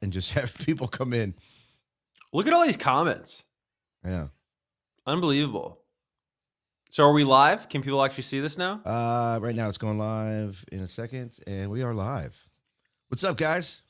and just have people come in. Look at all these comments. Yeah. Unbelievable. So are we live? Can people actually see this now? Right now it's going live in a second, and we are live. What's up, guys?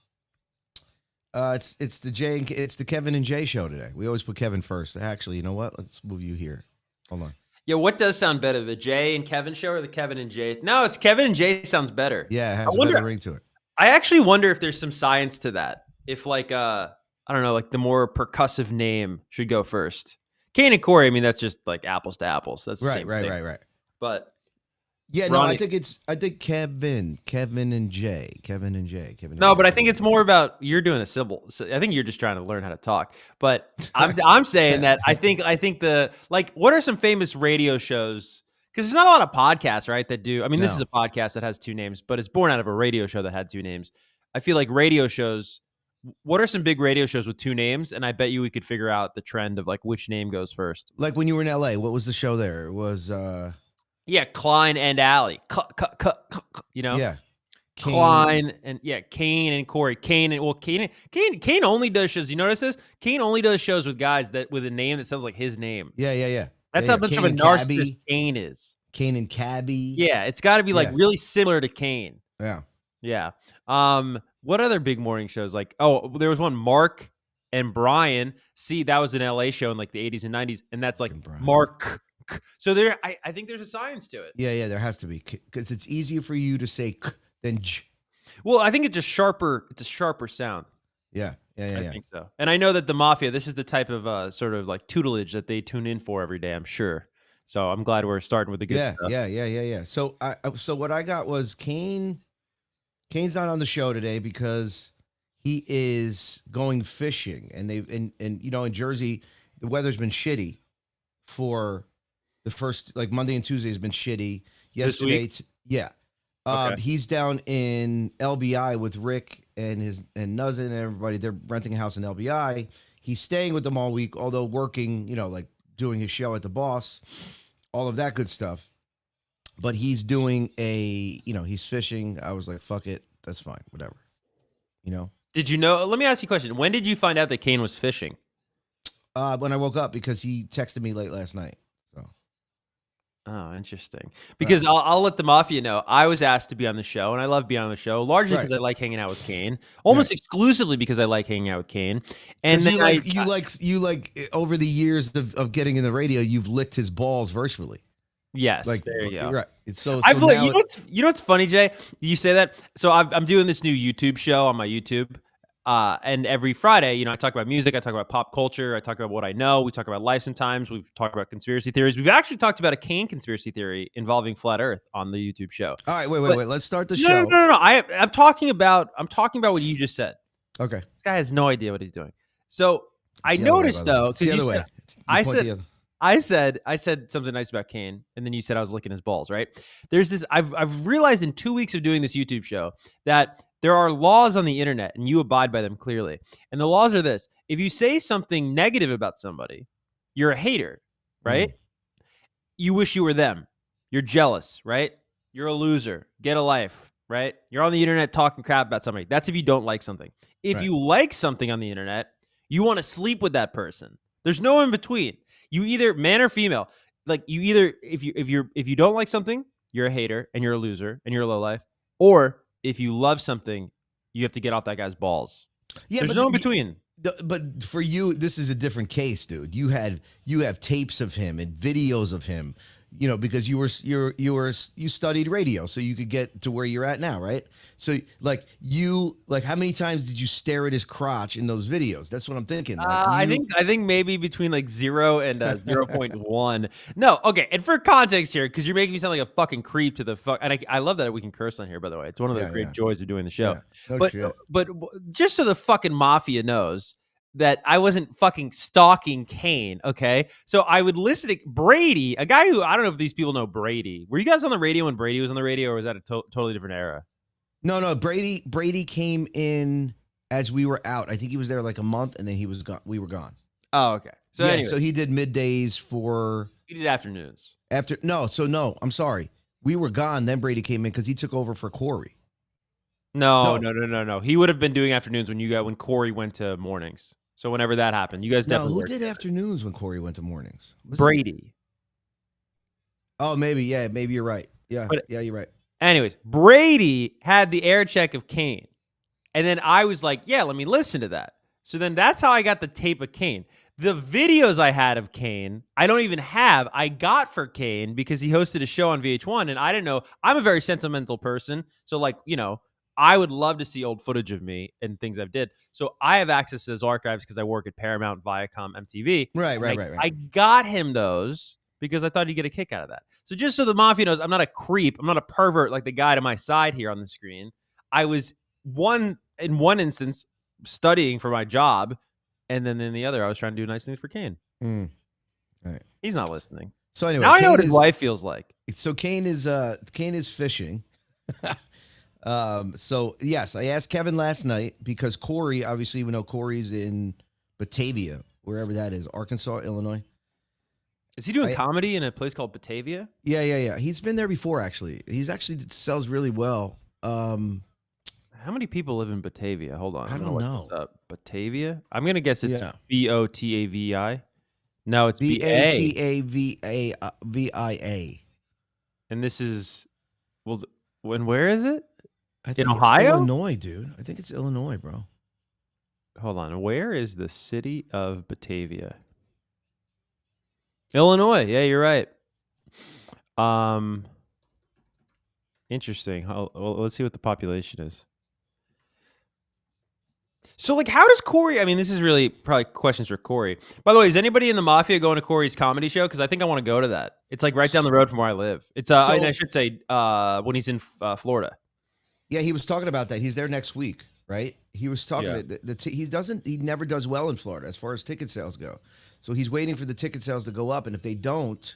It's the Kevin and Jay show today. We always put Kevin first. Actually, you know what? Let's move you here. Hold on. Yeah, what does sound better, the Jay and Kevin show or the Kevin and Jay? No, it's Kevin and Jay sounds better. Yeah, it has a better ring to it. I actually wonder if there's some science to that. If like I don't know, like the more percussive name should go first. Kane and Corey, I mean, that's just like apples to apples. That's the same thing. Right. But yeah, Ronnie, no, I think Kevin and Jay. No, but I think it's more about you're doing a symbol. So I think you're just trying to learn how to talk. But I'm saying that I think the like what are some famous radio shows? Because there's not a lot of podcasts, right? That do. I mean, this is a podcast that has two names, but it's born out of a radio show that had two names. I feel like radio shows. What are some big radio shows with two names? And I bet you we could figure out the trend of like which name goes first. Like when you were in LA, what was the show there? It was yeah, Klein and Alley. You know? Yeah. Klein and Kane and Corey. Kane only does shows. You notice this? Kane only does shows with guys that with a name that sounds like his name. Yeah. That's how much of a narcissist Kane is. Kane and Cabby. Yeah, it's got to be like really similar to Kane. Yeah. What other big morning shows? Like, there was one, Mark and Brian. See, that was an LA show in like the 80s and 90s, and that's like Mark. So I think there's a science to it. Yeah, there has to be, because it's easier for you to say k than j. Well, I think it's just sharper. It's a sharper sound. Yeah. I think so. And I know that the Mafia, this is the type of sort of like tutelage that they tune in for every day, I'm sure. So I'm glad we're starting with the good stuff. Yeah. So what I got was Kane's not on the show today because he is going fishing, and you know, in Jersey the weather's been shitty for the first, like Monday and Tuesday has been shitty. Yesterday, okay. He's down in LBI with Rick and Nuzzin and everybody. They're renting a house in LBI. He's staying with them all week, although working, you know, like doing his show at the Boss, all of that good stuff. But he's doing he's fishing. I was like, fuck it. That's fine. Whatever. You know? Did you know? Let me ask you a question. When did you find out that Kane was fishing? When I woke up, because he texted me late last night. So. Oh, interesting. Because I'll let the Mafia know. I was asked to be on the show, and I love being on the show, largely because I like hanging out with Kane. Almost exclusively because I like hanging out with Kane. And then you like over the years of getting in the radio, you've licked his balls virtually. Yes, like, there you go. Right. So you know what's funny, Jay? You say that. So I'm doing this new YouTube show on my YouTube. And every Friday, you know, I talk about music, I talk about pop culture, I talk about what I know, we talk about life sometimes, we've talked about conspiracy theories. We've actually talked about a Kane conspiracy theory involving flat Earth on the YouTube show. All right, wait. Let's start the show. No. I'm talking about what you just said. Okay. This guy has no idea what he's doing. So I noticed though, because I said something nice about Kane, and then you said I was licking his balls, right? There's this, I've realized in 2 weeks of doing this YouTube show that there are laws on the internet, and you abide by them clearly. And the laws are this: if you say something negative about somebody, you're a hater, right? You wish you were them. You're jealous, right? You're a loser. Get a life, right? You're on the internet talking crap about somebody. That's if you don't like something. If you like something on the internet, you want to sleep with that person. There's no in between. You either man or female. Like you either if you don't like something, you're a hater and you're a loser and you're a lowlife, or if you love something, you have to get off that guy's balls. Yeah, there's no in between. But for you, this is a different case, dude. You have tapes of him and videos of him, you know, because you studied radio, so you could get to where you're at now, right? So like how many times did you stare at his crotch in those videos? That's what I'm thinking. Like I think maybe between like 0 and 0.1. No, okay. And for context here, because you're making me sound like a fucking creep to the fuck. And I love that we can curse on here, by the way. It's one of the great joys of doing the show. Yeah. But just so the fucking Mafia knows that I wasn't fucking stalking Kane, okay? So I would listen to Brady, a guy who, I don't know if these people know Brady. Were you guys on the radio when Brady was on the radio, or was that a totally different era? No. Brady came in as we were out. I think he was there like a month, and then he was gone. We were gone. Oh, okay. So anyway. So he did middays for... He did afternoons. No, I'm sorry. We were gone, then Brady came in because he took over for Corey. No. He would have been doing afternoons when Corey went to mornings. So whenever that happened, you guys definitely. Who did afternoons when Corey went to mornings? Brady. Oh, maybe. Yeah, maybe you're right. Yeah, you're right. Anyways, Brady had the air check of Kane. And then I was like, yeah, let me listen to that. So then that's how I got the tape of Kane. The videos I had of Kane, I don't even have. I got for Kane because he hosted a show on VH1, and I didn't know. I'm a very sentimental person. So, I would love to see old footage of me and things I've did. So I have access to those archives because I work at Paramount, Viacom, MTV. Right. I got him those because I thought he'd get a kick out of that. So just so the Mafia knows, I'm not a creep. I'm not a pervert like the guy to my side here on the screen. I was in one instance studying for my job, and then in the other, I was trying to do nice things for Kane. All right. He's not listening. So anyway, now I know what his wife feels like. So Kane is fishing. So yes, I asked Kevin last night because Corey, obviously, we know Corey's in Batavia, wherever that is, Arkansas, Illinois. Is he doing comedy in a place called Batavia? Yeah. He's been there before, actually. He's actually sells really well. How many people live in Batavia? Hold on. I don't know. Batavia? I'm going to guess it's Botavi. No, it's Batavia. And this is, where is it? I think in Ohio? Illinois, dude. I think it's Illinois, bro. Hold on. Where is the city of Batavia? Illinois. Yeah, you're right. Interesting. Well, let's see what the population is. So, how does Corey? I mean, this is really probably questions for Corey. By the way, is anybody in the Mafia going to Corey's comedy show? Because I think I want to go to that. It's right down the road from where I live. It's I should say when he's in Florida. Yeah, he was talking about that. He's there next week, right? He was talking. Yeah. He never does well in Florida as far as ticket sales go. So he's waiting for the ticket sales to go up, and if they don't,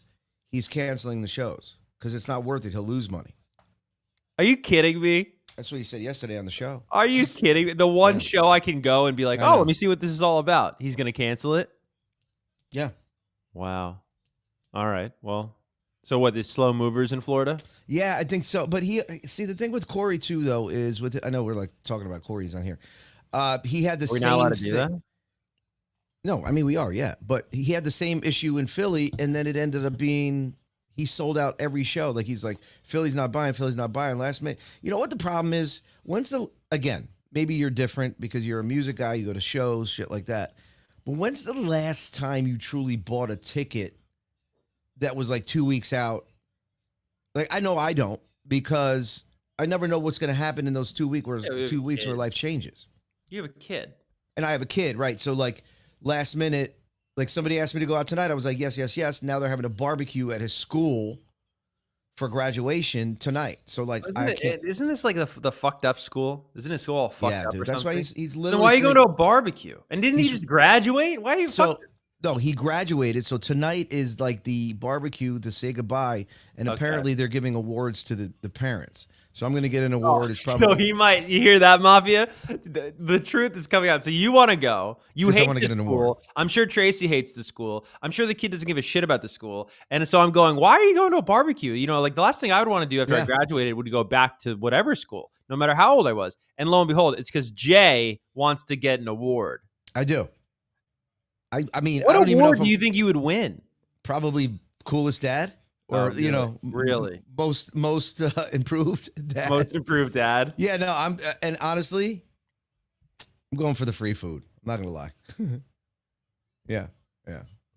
he's canceling the shows because it's not worth it. He'll lose money. Are you kidding me? That's what he said yesterday on the show. Are you kidding me? The one show I can go and be like, let me see what this is all about. He's going to cancel it? Yeah. Wow. All right. Well, so what, the slow movers in Florida? Yeah, I think so. But the thing with Corey, too, though, is I know we're talking about Corey's on here. He had the same. We're not allowed to do that? No, I mean, we are, yeah. But he had the same issue in Philly, and then it ended up being he sold out every show. He's like, Philly's not buying last minute. You know what the problem is? Again, maybe you're different because you're a music guy, you go to shows, shit like that. But when's the last time you truly bought a ticket that was 2 weeks out? I know I don't because I never know what's going to happen in those 2 weeks where life changes. You have a kid. And I have a kid, right? So last minute, somebody asked me to go out tonight. I was like, yes. Now they're having a barbecue at his school for graduation tonight. So isn't this the fucked up school? Isn't his school all fucked up? Yeah, dude. That's why he's literally. So why are you going to a barbecue? And didn't he just graduate? Why are you No, he graduated. So tonight is the barbecue to say goodbye. And apparently they're giving awards to the parents. So I'm going to get an award. It's probably, so he might. You hear that, Mafia? The truth is coming out. So you want to go. You hate the school. Award. I'm sure Tracy hates the school. I'm sure the kid doesn't give a shit about the school. And so I'm going, why are you going to a barbecue? The last thing I would want to do after I graduated would go back to whatever school, no matter how old I was. And lo and behold, it's because Jay wants to get an award. I do. I mean, what I don't even know award do you think you would win? Probably coolest dad. Or really most improved dad. Most improved dad. Yeah, no, and honestly, I'm going for the free food. I'm not gonna lie. yeah,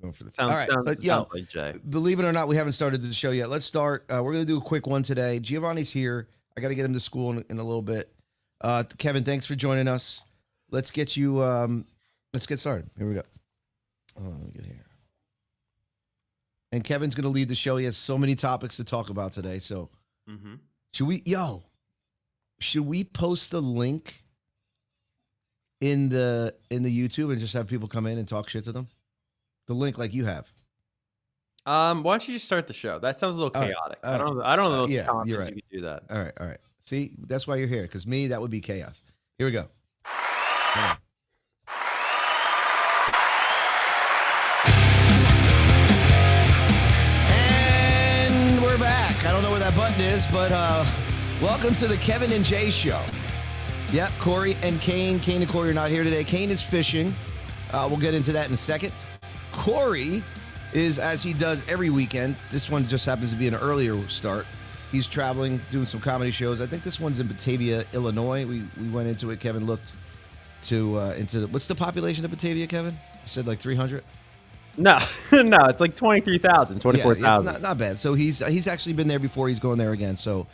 going for the. All right, sounds like Jay. Believe it or not, we haven't started the show yet. Let's start. We're gonna do a quick one today. Giovanni's here. I got to get him to school in a little bit. Kevin, thanks for joining us. Let's get you. Let's get started. Here we go. Let me get here. And Kevin's going to lead the show. He has so many topics to talk about today. So should we post the link in the YouTube and just have people come in and talk shit to them? The link like you have. Why don't you just start the show? That sounds a little chaotic. I don't know. Yeah, you're right. You could do that. All right. See, that's why you're here. Because that would be chaos. Here we go. I don't know where that button is, but welcome to the Kevin and Jay Show. Yeah, Corey and Kane. Kane and Corey are not here today. Kane is fishing. We'll get into that in a second. Corey is, as he does every weekend, this one just happens to be an earlier start. He's traveling, doing some comedy shows. I think this one's in Batavia, Illinois. We went into it. Kevin looked into what's the population of Batavia, Kevin? You said like 300? No, no, it's like 23,000, 24,000. Yeah, it's not bad. So he's actually been there before. He's going there again. So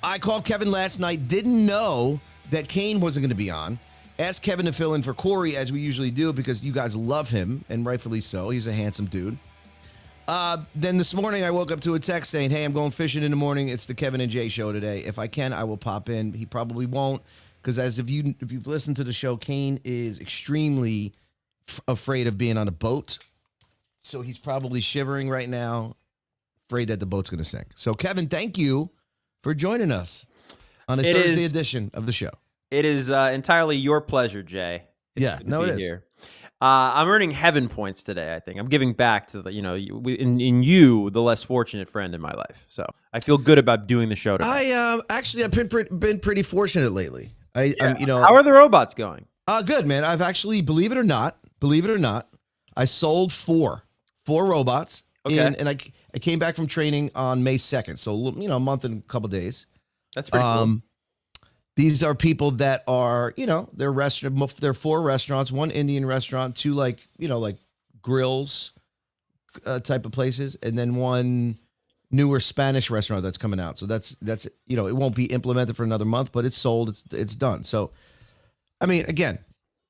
I called Kevin last night. Didn't know that Kane wasn't going to be on. Asked Kevin to fill in for Corey, as we usually do, because you guys love him, and rightfully so. He's a handsome dude. Then this morning, I woke up to a text saying, hey, I'm going fishing in the morning. It's the Kevin and Jay show today. If I can, I will pop in. He probably won't, because if you've listened to the show, Kane is extremely afraid of being on a boat. So he's probably shivering right now, afraid that the boat's going to sink. So, Kevin, thank you for joining us on a Thursday edition of the show. It is entirely your pleasure, Jay. It is. Here. I'm earning heaven points today, I think. I'm giving back to in you, the less fortunate friend in my life. So I feel good about doing the show today. I've been pretty fortunate lately. How are the robots going? Good, man. I've actually, believe it or not, I sold four robots. Okay. And I came back from training on May 2nd. So, a month and a couple days. That's pretty cool. These are people that are, they're 4 restaurants, 1 Indian restaurant, 2 like grills type of places, and then 1 newer Spanish restaurant that's coming out. So that's it won't be implemented for another month, but it's sold, it's done. So, I mean, again,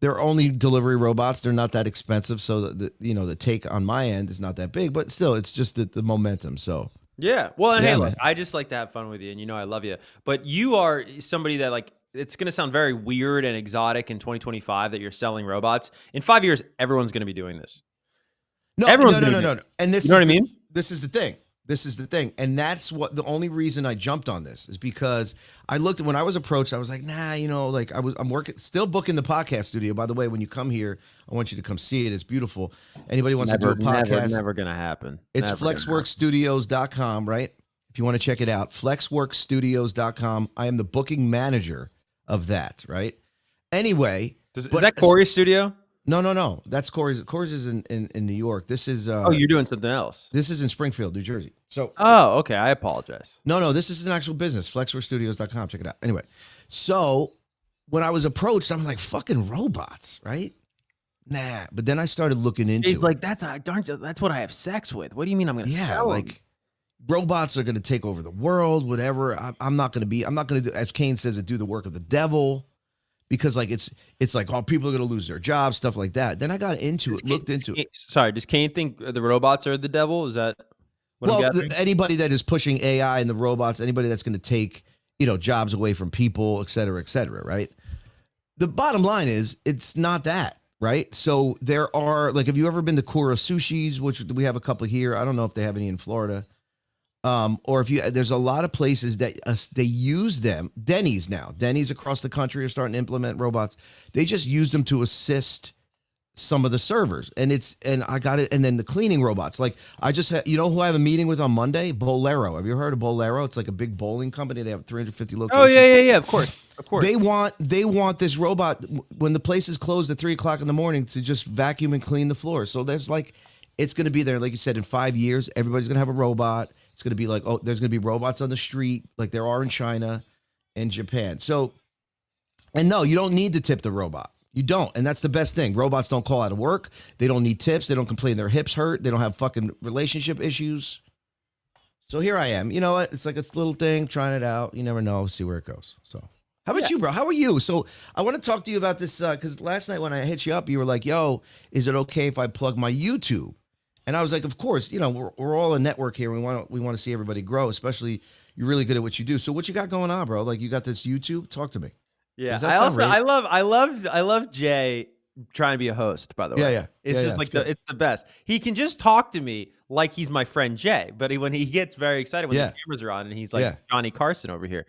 they're only delivery robots. They're not that expensive, so the take on my end is not that big, but still, it's just the momentum. So. Yeah. Well, and hey, look, I just like to have fun with you, and I love you. But you are somebody that it's going to sound very weird and exotic in 2025 that you're selling robots. In 5 years, everyone's going to be doing this. No. And this, you know what I mean? This is the thing. And that's the only reason I jumped on this is because I looked at when I was approached, I was like, nah, I'm working, still booking the podcast studio. By the way, when you come here, I want you to come see it. It's beautiful. Anybody wants to do a podcast? Never going to happen. It's flexworkstudios.com, right? If you want to check it out, flexworkstudios.com. I am the booking manager of that, right? Anyway. Is that Corey's studio? No. That's Corey's. Corey's is in New York. This is. You're doing something else. This is in Springfield, New Jersey. So. Oh, okay. I apologize. No. This is an actual business. Flexworkstudios.com. Check it out. Anyway, so when I was approached, I'm like, fucking robots, right? Nah. But then I started looking into. He's like, that's what I have sex with. What do you mean I'm going to sell them? Robots are going to take over the world. Whatever. I'm not going to do, as Kane says, do the work of the devil. Because it's like, oh, people are going to lose their jobs, stuff like that. Then I got looked into it. Sorry, does Kane think the robots are the devil? Is that what anybody that is pushing AI and the robots, anybody that's going to take, jobs away from people, et cetera, right? The bottom line is it's not that, right? So there are, have you ever been to Kura Sushis, which we have a couple here? I don't know if they have any in Florida. Or there's a lot of places that they use them. Denny's across the country are starting to implement robots. They just use them to assist some of the servers, and I got it. And then the cleaning robots, I just had, who I have a meeting with on Monday? Bolero. Have you heard of Bolero? It's like a big bowling company. They have 350 locations. Oh yeah. Of course. They want this robot when the place is closed at 3:00 in the morning to just vacuum and clean the floor. So there's it's going to be there, like you said, in 5 years. Everybody's going to have a robot. It's going to be there's going to be robots on the street like there are in China and Japan. So, and no, you don't need to tip the robot. You don't. And that's the best thing. Robots don't call out of work. They don't need tips. They don't complain their hips hurt. They don't have fucking relationship issues. So here I am. You know what? It's like a little thing, trying it out. You never know. See where it goes. So how about you, bro? How are you? So I want to talk to you about this because last night when I hit you up, you were like, yo, is it okay if I plug my YouTube? And I was like, of course, we're all a network here. We want to see everybody grow, especially you're really good at what you do. So what you got going on, bro? You got this YouTube? Talk to me. Yeah. I love Jay trying to be a host, by the way. Yeah. It's it's the best. He can just talk to me like he's my friend Jay, but when he gets very excited when the cameras are on and he's like Johnny Carson over here.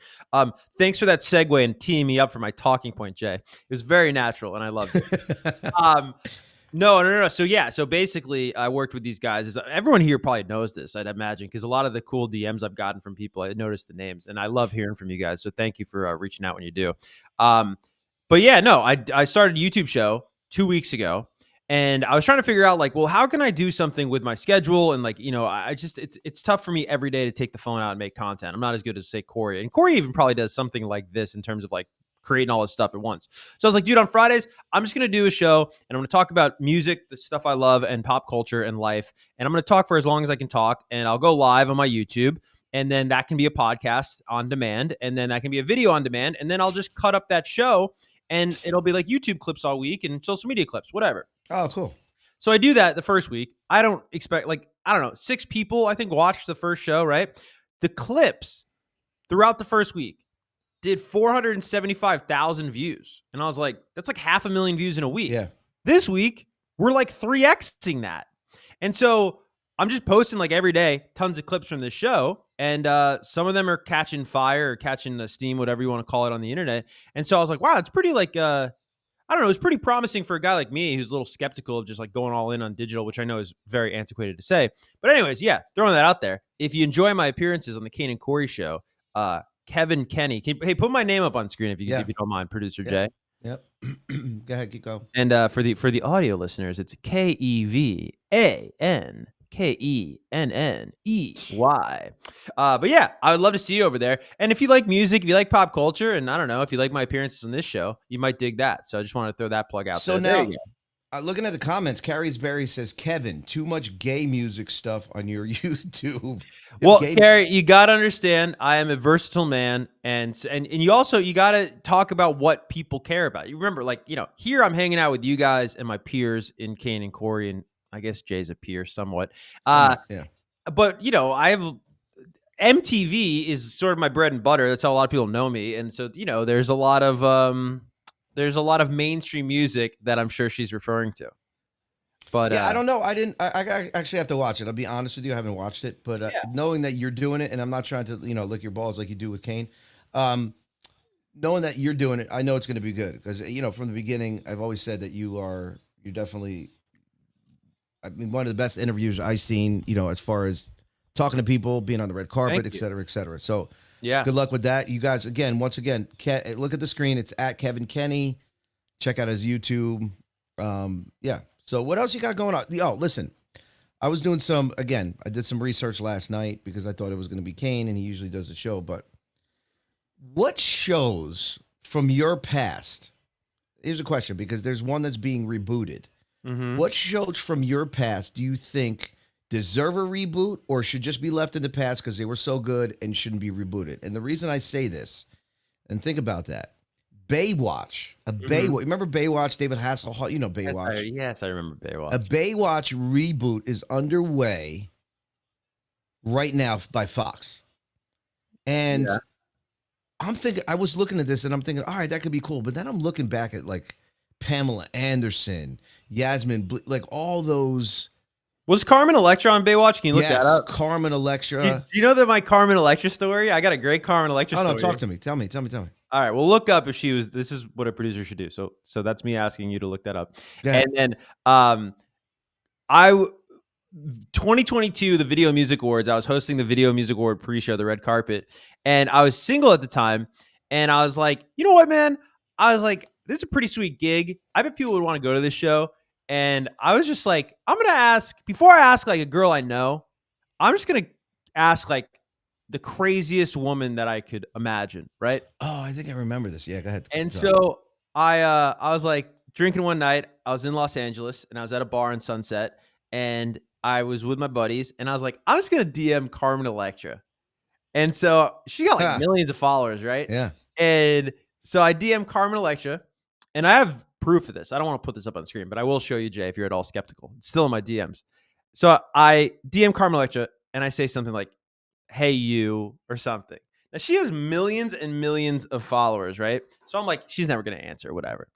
Thanks for that segue and teeing me up for my talking point, Jay. It was very natural and I loved it. No. So basically, I worked with these guys. Everyone here probably knows this, I'd imagine, because a lot of the cool DMs I've gotten from people, I noticed the names, and I love hearing from you guys. So thank you for reaching out when you do. But yeah, no, I started a YouTube show 2 weeks ago, and I was trying to figure out like, well, how can I do something with my schedule? And like, I just it's tough for me every day to take the phone out and make content. I'm not as good as say Corey, and Corey even probably does something like this in terms of like creating all this stuff at once. So I was like, dude, on Fridays, I'm just going to do a show and I'm going to talk about music, the stuff I love, and pop culture and life. And I'm going to talk for as long as I can talk. And I'll go live on my YouTube. And then that can be a podcast on demand. And then that can be a video on demand. And then I'll just cut up that show and it'll be like YouTube clips all week and social media clips, whatever. Oh, cool. So I do that the first week. I don't expect, like, I don't know, 6 people, I think, watched the first show, right? The clips throughout the first week did 475,000 views. And I was like, that's like 500,000 views in a week. Yeah. This week, we're like 3xing that. And so I'm just posting like every day, tons of clips from this show. And some of them are catching fire or catching the steam, whatever you want to call it on the internet. And so I was like, wow, it's pretty like, I don't know, it's pretty promising for a guy like me who's a little skeptical of just like going all in on digital, which I know is very antiquated to say. But anyways, yeah, throwing that out there. If you enjoy my appearances on the Kane and Corey show, Kevin Kenny. Hey, put my name up on screen if you don't mind, producer Jay. Yep. Go ahead, keep going. And for the audio listeners, it's KEVANKENNEY. But yeah, I would love to see you over there. And if you like music, if you like pop culture, and I don't know, if you like my appearances on this show, you might dig that. So I just want to throw that plug out there. So now, looking at the comments, Carrie's Berry says, Kevin, too much gay music stuff on your YouTube. Well, Carrie, you got to understand, I am a versatile man. And you also, you got to talk about what people care about. You remember, like, here I'm hanging out with you guys and my peers in Kane and Corey, and I guess Jay's a peer somewhat. Yeah. But, I have MTV is sort of my bread and butter. That's how a lot of people know me. And so, there's a lot of mainstream music that I'm sure she's referring to. But yeah, I don't know. I actually have to watch it. I'll be honest with you. I haven't watched it, but knowing that you're doing it, and I'm not trying to, lick your balls like you do with Kane. Knowing that you're doing it, I know it's going to be good because, from the beginning, I've always said that you're definitely, I mean, one of the best interviews I've seen, as far as talking to people, being on the red carpet, et cetera, et cetera. So yeah, good luck with that. You guys, once again, look at the screen. It's at Kevin Kenny. Check out his YouTube. Yeah. So what else you got going on? Oh, listen, I was doing I did some research last night because I thought it was going to be Kane and he usually does the show, but what shows from your past? Here's a question because there's one that's being rebooted. Mm-hmm. What shows from your past do you think deserve a reboot or should just be left in the past because they were so good and shouldn't be rebooted? And the reason I say this, and think about that, Baywatch, Baywatch. Remember Baywatch? David Hasselhoff, Baywatch. Yes, I remember Baywatch. A Baywatch reboot is underway right now by Fox, and I'm thinking. I was looking at this and I'm thinking, all right, that could be cool. But then I'm looking back at like Pamela Anderson, Yasmin, like all those. Was Carmen Electra on Baywatch? Can you look that up? Carmen Electra. Do you know that my Carmen Electra story? I got a great Carmen Electra story. Oh no, talk to me. Tell me. All right, well, look up if she was. This is what a producer should do. So that's me asking you to look that up. Yeah. And then, 2022, the Video Music Awards. I was hosting the Video Music Award pre-show, the red carpet, and I was single at the time. And I was like, you know what, man? I was like, this is a pretty sweet gig. I bet people would want to go to this show. And I was just like, I'm gonna ask before I ask like a girl I know. I'm just gonna ask like the craziest woman that I could imagine, right? Oh, I think I remember this. Yeah, go ahead. And so I was like drinking one night. I was in Los Angeles and I was at a bar in Sunset and I was with my buddies and I was like, I'm just gonna DM Carmen Electra. And so she got like millions of followers, right? Yeah. And so I DM Carmen Electra and I have proof of this. I don't want to put this up on the screen, but I will show you, Jay, if you're at all skeptical. It's still in my DMs. So I DM Carmen Electra and I say something like, hey, you, or something. Now, she has millions and millions of followers, right? So I'm like, she's never going to answer, whatever.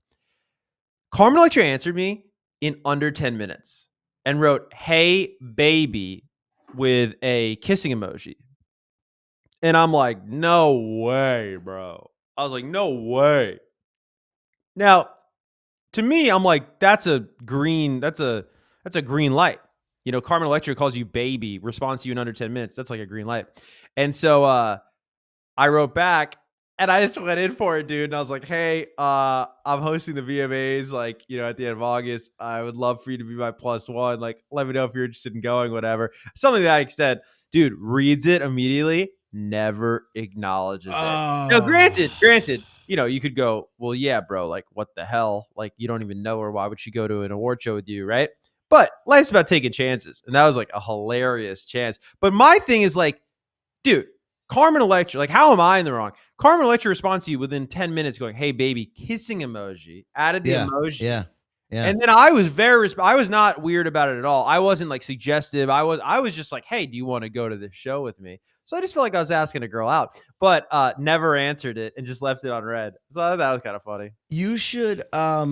Carmen Electra answered me in under 10 minutes and wrote, hey, baby, with a kissing emoji. And I'm like, no way, bro. I was like, no way. Now, to me, I'm like, that's a green light. You know, Carmen Electra calls you baby, responds to you in under 10 minutes. That's like a green light. And so I wrote back and I just went in for it, dude. And I was like, hey, I'm hosting the VMAs, like, you know, at the end of August. I would love for you to be my +1. Like, let me know if you're interested in going, whatever. Something to that extent. Dude, reads it immediately, never acknowledges it. Now, granted, you know, you could go, well, yeah, bro, like, what the hell? Like, you don't even know her. Why would she go to an award show with you, right? But life's about taking chances. And that was like a hilarious chance. But my thing is like, dude, Carmen Electra, like, how am I in the wrong? Carmen Electra responds to you within 10 minutes going, hey, baby, kissing emoji, added the emoji. Yeah. And then I was I was not weird about it at all. I wasn't like suggestive. I was just like, hey, do you want to go to this show with me? So I just felt like I was asking a girl out, but never answered it and just left it on red. So I thought that was kind of funny. You should, I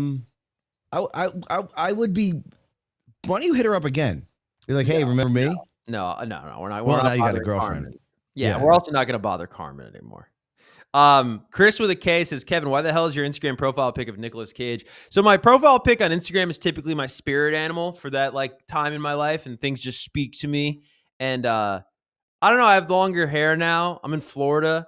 would be, why don't you hit her up again? Be like, hey, remember me? No, we're not. Well, we're now not you got a girlfriend. Carmen. Yeah, we're also not going to bother Carmen anymore. Chris with a K says, Kevin, why the hell is your Instagram profile pic of Nicolas Cage? So my profile pic on Instagram is typically my spirit animal for that like time in my life, and things just speak to me. And I don't know, I have longer hair now. I'm in Florida,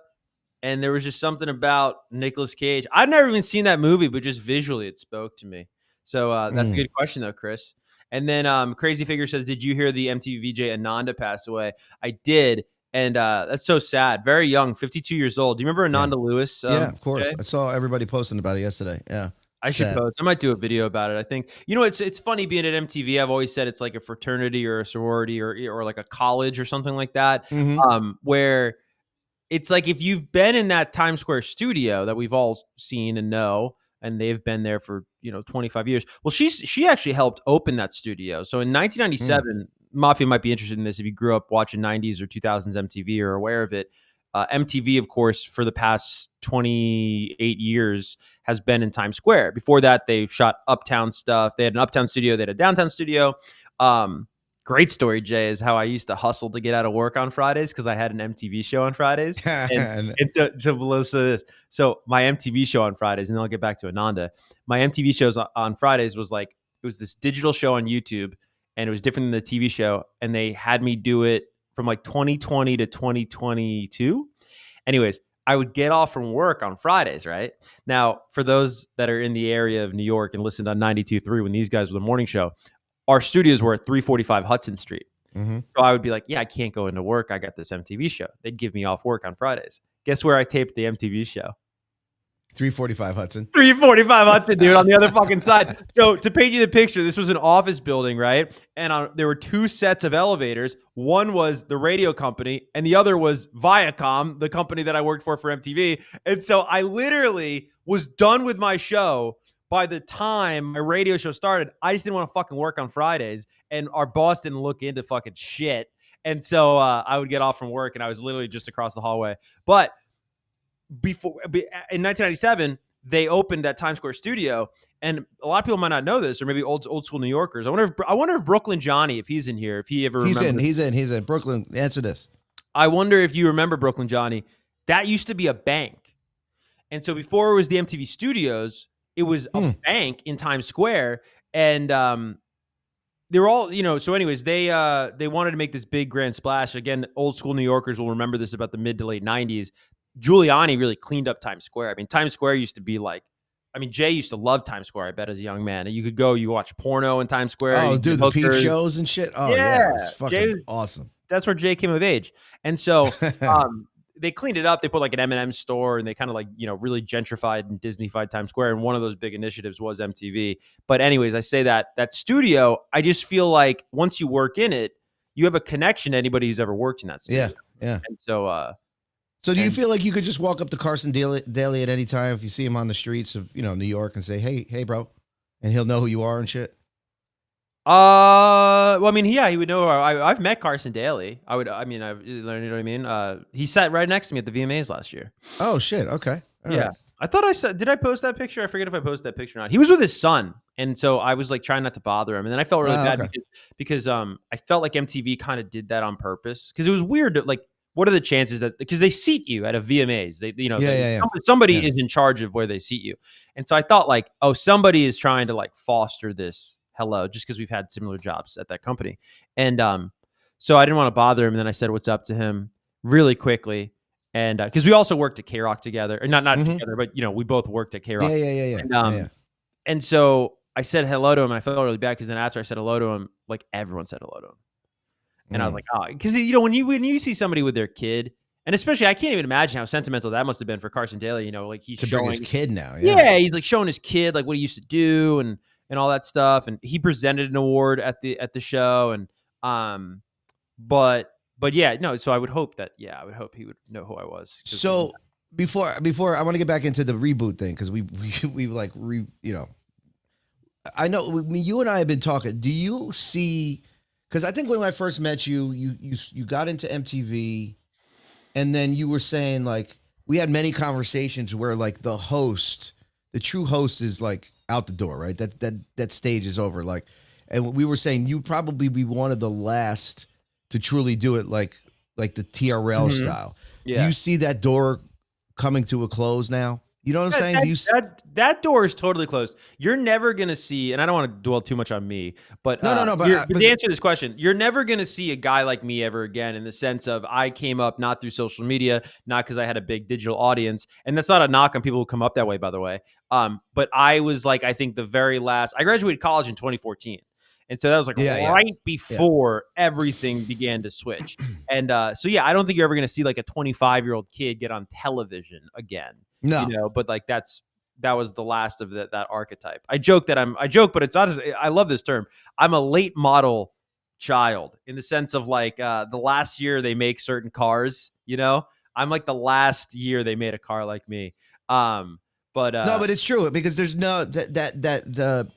and there was just something about Nicolas Cage. I've never even seen that movie, but just visually it spoke to me. So that's a good question though, Chris. And then Crazy Figure says, did you hear the MTV VJ Ananda passed away? I did. And that's so sad. Very young, 52 years old. Do you remember Ananda Lewis? Yeah, of course. Jay? I saw everybody posting about it yesterday. Yeah. I should post. I might do a video about it. I think, you know, it's funny being at MTV. I've always said it's like a fraternity or a sorority or like a college or something like that, where it's like if you've been in that Times Square studio that we've all seen and know, and they've been there for, you know, 25 years. Well, she actually helped open that studio. So in 1997, Mafia might be interested in this if you grew up watching 90s or 2000s MTV or aware of it. MTV, of course, for the past 28 years has been in Times Square. Before that, they shot Uptown stuff. They had an Uptown studio. They had a downtown studio. Great story, Jay, is how I used to hustle to get out of work on Fridays because I had an MTV show on Fridays. And to listen to this, so my MTV show on Fridays, and then I'll get back to Ananda. My MTV shows on Fridays was like, it was this digital show on YouTube, and it was different than the TV show. And they had me do it from like 2020 to 2022. Anyways, I would get off from work on Fridays, right? Now, for those that are in the area of New York and listened on 92.3 when these guys were the morning show, our studios were at 345 Hudson Street. So I would be like, yeah, I can't go into work. I got this MTV show. They'd give me off work on Fridays. Guess where I taped the MTV show? 345 Hudson. 345 Hudson, dude, on the other fucking side. So to paint you the picture, this was an office building, right? And there were two sets of elevators. One was the radio company, and the other was Viacom, the company that I worked for MTV. And so I literally was done with my show by the time my radio show started. I just didn't want to fucking work on Fridays, and our boss didn't look into fucking shit. And so I would get off from work, and I was literally just across the hallway. But in 1997, they opened that Times Square studio, and a lot of people might not know this, or maybe old school New Yorkers. I wonder if Brooklyn Johnny, if he's in here, if he ever remembers. He's in Brooklyn. Answer this. I wonder if you remember Brooklyn Johnny. That used to be a bank, and so before it was the MTV Studios, it was a bank in Times Square, and they were all, you know. So, anyways, they wanted to make this big grand splash. Again, old school New Yorkers will remember this about the mid to late 90s. Giuliani really cleaned up Times Square. I mean, Times Square used to be like, I mean, Jay used to love Times Square, I bet, as a young man. And you could go, you watch porno in Times Square. Oh, dude, the peep shows and shit. Oh, yeah. It's fucking awesome. That's where Jay came of age. And so they cleaned it up. They put like an M&M store, and they kind of like, you know, really gentrified and Disneyfied Times Square. And one of those big initiatives was MTV. But anyways, I say that studio, I just feel like once you work in it, you have a connection to anybody who's ever worked in that studio. Yeah. And so, so do you feel like you could just walk up to Carson Daly at any time if you see him on the streets of, you know, New York and say, hey, bro, and he'll know who you are and shit? Well, I mean, yeah, he would know. I've met Carson Daly. You know what I mean? He sat right next to me at the VMAs last year. Oh shit. Okay. All right. I thought I said, did I post that picture? I forget if I posted that picture or not. He was with his son. And so I was like trying not to bother him. And then I felt really bad because I felt like MTV kind of did that on purpose. Cause it was weird to, like, what are the chances that, because they seat you at a VMAs, Yeah. somebody is in charge of where they seat you. And so I thought like, oh, somebody is trying to like foster this hello, just because we've had similar jobs at that company. And so I didn't want to bother him. And then I said, what's up to him really quickly. And because we also worked at K-Rock together, or not together, but we both worked at K-Rock. Yeah. And so I said hello to him, and I felt really bad because then after I said hello to him, like everyone said hello to him. And I was like, oh, because when you see somebody with their kid, and especially I can't even imagine how sentimental that must have been for Carson Daly. Like he's showing his kid now. Yeah, he's like showing his kid like what he used to do and all that stuff. And he presented an award at the show. And but yeah, no. So I would hope he would know who I was. So before I want to get back into the reboot thing, because we like I know you and I have been talking. Do you see? Because I think when I first met you, you got into MTV, and then you were saying like we had many conversations where like the true host is like out the door, right? That stage is over. Like, and we were saying you'd probably be one of the last to truly do it, like the TRL style. Yeah. Do you see that door coming to a close now? You know what I'm saying? That door is totally closed. You're never going to see, and I don't want to dwell too much on me, but no. But to answer this question, you're never going to see a guy like me ever again, in the sense of I came up not through social media, not because I had a big digital audience. And that's not a knock on people who come up that way, by the way. But I was like, I think the very last, I graduated college in 2014. And so that was like right before everything began to switch. And so, yeah, I don't think you're ever going to see like a 25-year-old kid get on television again. No, but like that was the last of that archetype. I joke, but it's honestly, I love this term. I'm a late model child, in the sense of like the last year they make certain cars, I'm like the last year they made a car like me. But it's true, because there's no the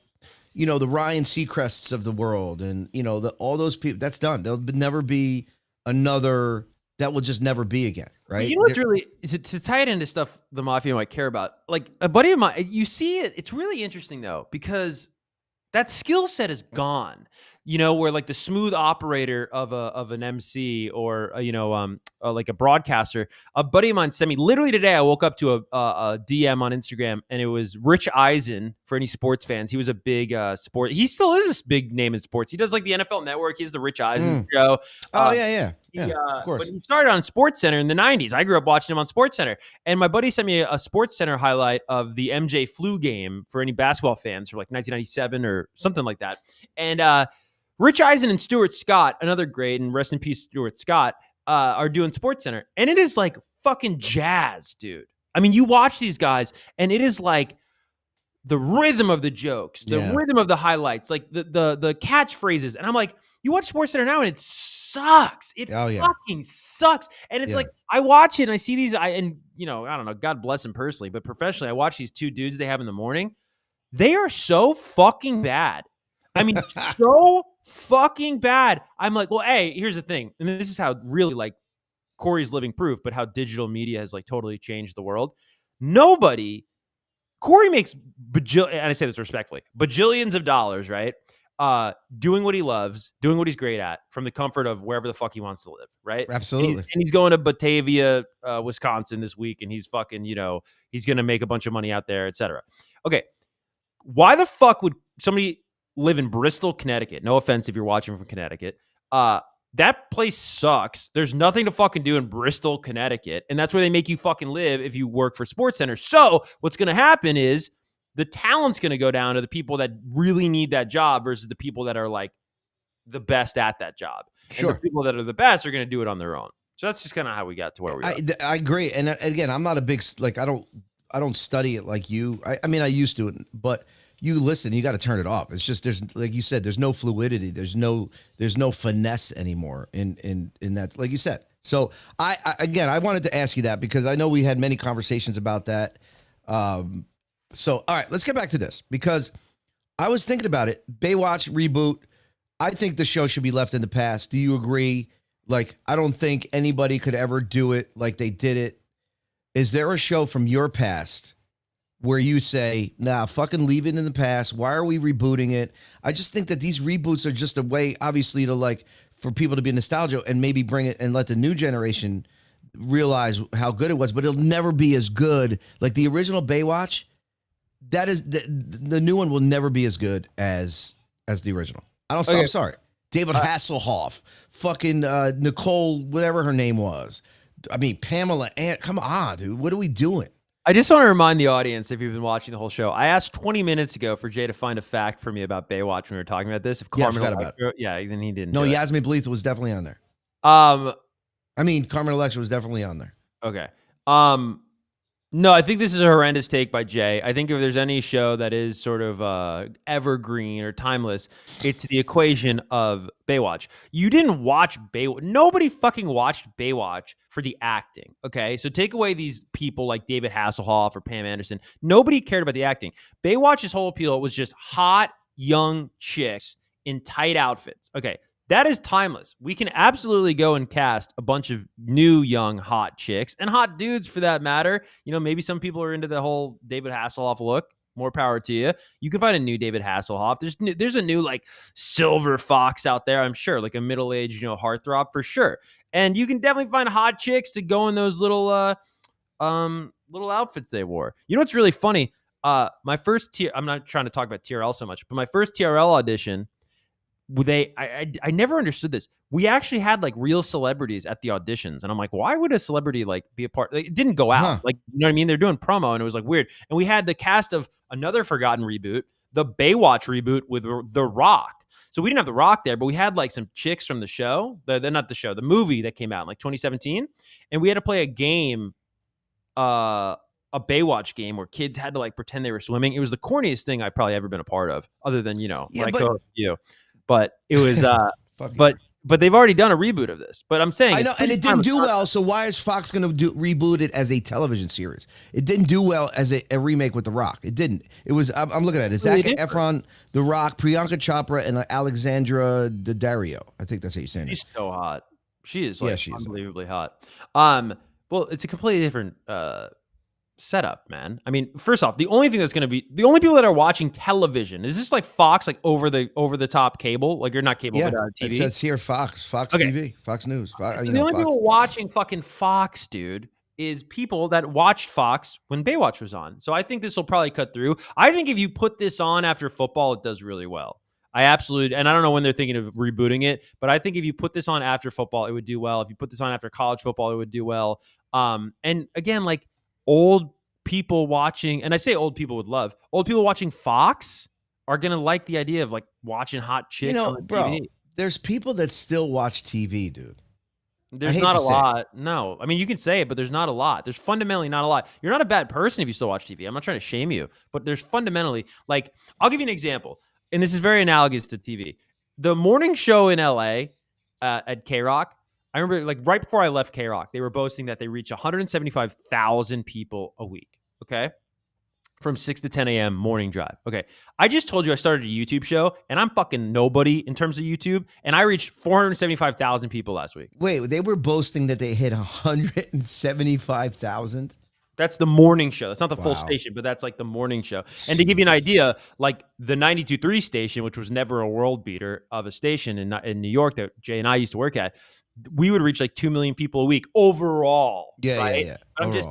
Ryan Seacrests of the world, and all those people, that's done. There'll never be another. That will just never be again, right? You know what's really, to tie it into stuff the Mafia might care about, like a buddy of mine, you see it, it's really interesting though, because that skill set is gone. Where like the smooth operator of an MC or like a broadcaster. A buddy of mine sent me, literally today, I woke up to a DM on Instagram, and it was Rich Eisen. For any sports fans, he was a big sport. He still is this big name in sports. He does like the NFL Network. He has the Rich Eisen show. Yeah, of course. But he started on SportsCenter in the 90s. I grew up watching him on SportsCenter. And my buddy sent me a SportsCenter highlight of the MJ flu game for any basketball fans for like 1997 or something like that. And Rich Eisen and Stuart Scott, another great, and rest in peace, Stuart Scott, are doing SportsCenter. And it is like fucking jazz, dude. I mean, you watch these guys, and it is like the rhythm of the jokes, the rhythm of the highlights, like the catchphrases. And I'm like, you watch SportsCenter now, and it sucks. It fucking sucks. And it's like, I watch it, and I see these, I don't know, God bless them personally, but professionally, I watch these two dudes they have in the morning. They are so fucking bad. I mean, so fucking bad. I'm like, well, hey, here's the thing. And this is how really like Corey's living proof, but how digital media has like totally changed the world. Corey makes and I say this respectfully, bajillions of dollars, right? Doing what he loves, doing what he's great at, from the comfort of wherever the fuck he wants to live, right? Absolutely. And he's going to Batavia, Wisconsin this week, and he's fucking, he's going to make a bunch of money out there, etc. Okay. Why the fuck would somebody live in Bristol, Connecticut? No offense if you're watching from Connecticut. That place sucks. There's nothing to fucking do in Bristol, Connecticut. And that's where they make you fucking live if you work for SportsCenter. So what's going to happen is the talent's going to go down to the people that really need that job versus the people that are like the best at that job. Sure. And the people that are the best are going to do it on their own. So that's just kind of how we got to where we are. I agree. And again, I'm not a big, like, I don't study it like you. I mean, I used to, but you listen, you got to turn it off. It's just, there's, like you said, there's no fluidity. There's no finesse anymore in that, like you said. So I wanted to ask you that because I know we had many conversations about that. So, all right, let's get back to this because I was thinking about it. Baywatch reboot. I think the show should be left in the past. Do you agree? Like, I don't think anybody could ever do it like they did it. Is there a show from your past where you say, nah, fucking leave it in the past? Why are we rebooting it? I just think that these reboots are just a way, obviously, to like for people to be nostalgia and maybe bring it and let the new generation realize how good it was, but it'll never be as good. Like the original Baywatch, that is the new one will never be as good as the original. I'm sorry. David Hasselhoff, fucking Nicole, whatever her name was. I mean, Pamela Ant. Come on, dude. What are we doing? I just want to remind the audience, if you've been watching the whole show, I asked 20 minutes ago for Jay to find a fact for me about Baywatch when we were talking about this. If Carmen I forgot about it. Yeah, and he didn't. No, Yasmin Bleeth was definitely on there. I mean, Carmen Electra was definitely on there. Okay. No, I think this is a horrendous take by Jay. I think if there's any show that is sort of evergreen or timeless, it's the equation of Baywatch. You didn't watch Baywatch. Nobody fucking watched Baywatch for the acting, okay? So take away these people like David Hasselhoff or Pam Anderson. Nobody cared about the acting. Baywatch's whole appeal was just hot, young chicks in tight outfits. Okay, that is timeless. We can absolutely go and cast a bunch of new, young, hot chicks and hot dudes for that matter. You know, maybe some people are into the whole David Hasselhoff look. More power to you. You can find a new David Hasselhoff. There's a new like silver fox out there, I'm sure, like a middle-aged, heartthrob for sure. And you can definitely find hot chicks to go in those little outfits they wore. You know what's really funny? My first I'm not trying to talk about TRL so much, but my first TRL audition, I never understood this. We actually had like real celebrities at the auditions, and I'm like, why would a celebrity like be a part? Like, it didn't go out, like, you know what I mean? They're doing promo, and it was like weird. And we had the cast of another forgotten reboot, the Baywatch reboot with The Rock. So we didn't have The Rock there, but we had like some chicks from the show, the movie that came out in like 2017, and we had to play a game, a Baywatch game where kids had to like pretend they were swimming. It was the corniest thing I've probably ever been a part of, other than But it was, but they've already done a reboot of this. But I'm saying, I know, and it didn't do well. So why is Fox going to reboot it as a television series? It didn't do well as a remake with The Rock. It didn't. It was. I'm looking at it. Zac Efron, The Rock, Priyanka Chopra, and Alexandra Daddario. I think that's how you say it. She's so hot. She is like unbelievably hot. Well, it's a completely different setup, man. I mean, first off, the only people that are watching television is this like Fox, like over the top cable, like you're not cable, but TV. It says here Fox TV, Fox News. So the only people watching fucking Fox, dude, is people that watched Fox when Baywatch was on. So I think this will probably cut through. I think if you put this on after football, it does really well. And I don't know when they're thinking of rebooting it, but I think if you put this on after football, it would do well. If you put this on after college football, it would do well. And again, like, old people watching, and I say old people would love, old people watching Fox are going to like the idea of like watching hot chicks on the TV. There's people that still watch TV, dude. There's not a lot. No. I mean, you can say it, but there's not a lot. There's fundamentally not a lot. You're not a bad person if you still watch TV. I'm not trying to shame you, but there's fundamentally, like, I'll give you an example, and this is very analogous to TV. The morning show in LA at K-Rock, I remember, like, right before I left K-Rock, they were boasting that they reach 175,000 people a week, okay? From 6 to 10 a.m. morning drive. Okay, I just told you I started a YouTube show, and I'm fucking nobody in terms of YouTube, and I reached 475,000 people last week. Wait, they were boasting that they hit 175,000? That's the morning show. That's not the full station, but that's like the morning show. And to give you an idea, like the 92.3 station, which was never a world beater of a station in New York that Jay and I used to work at, we would reach like 2 million people a week overall. Yeah, right? yeah. But I'm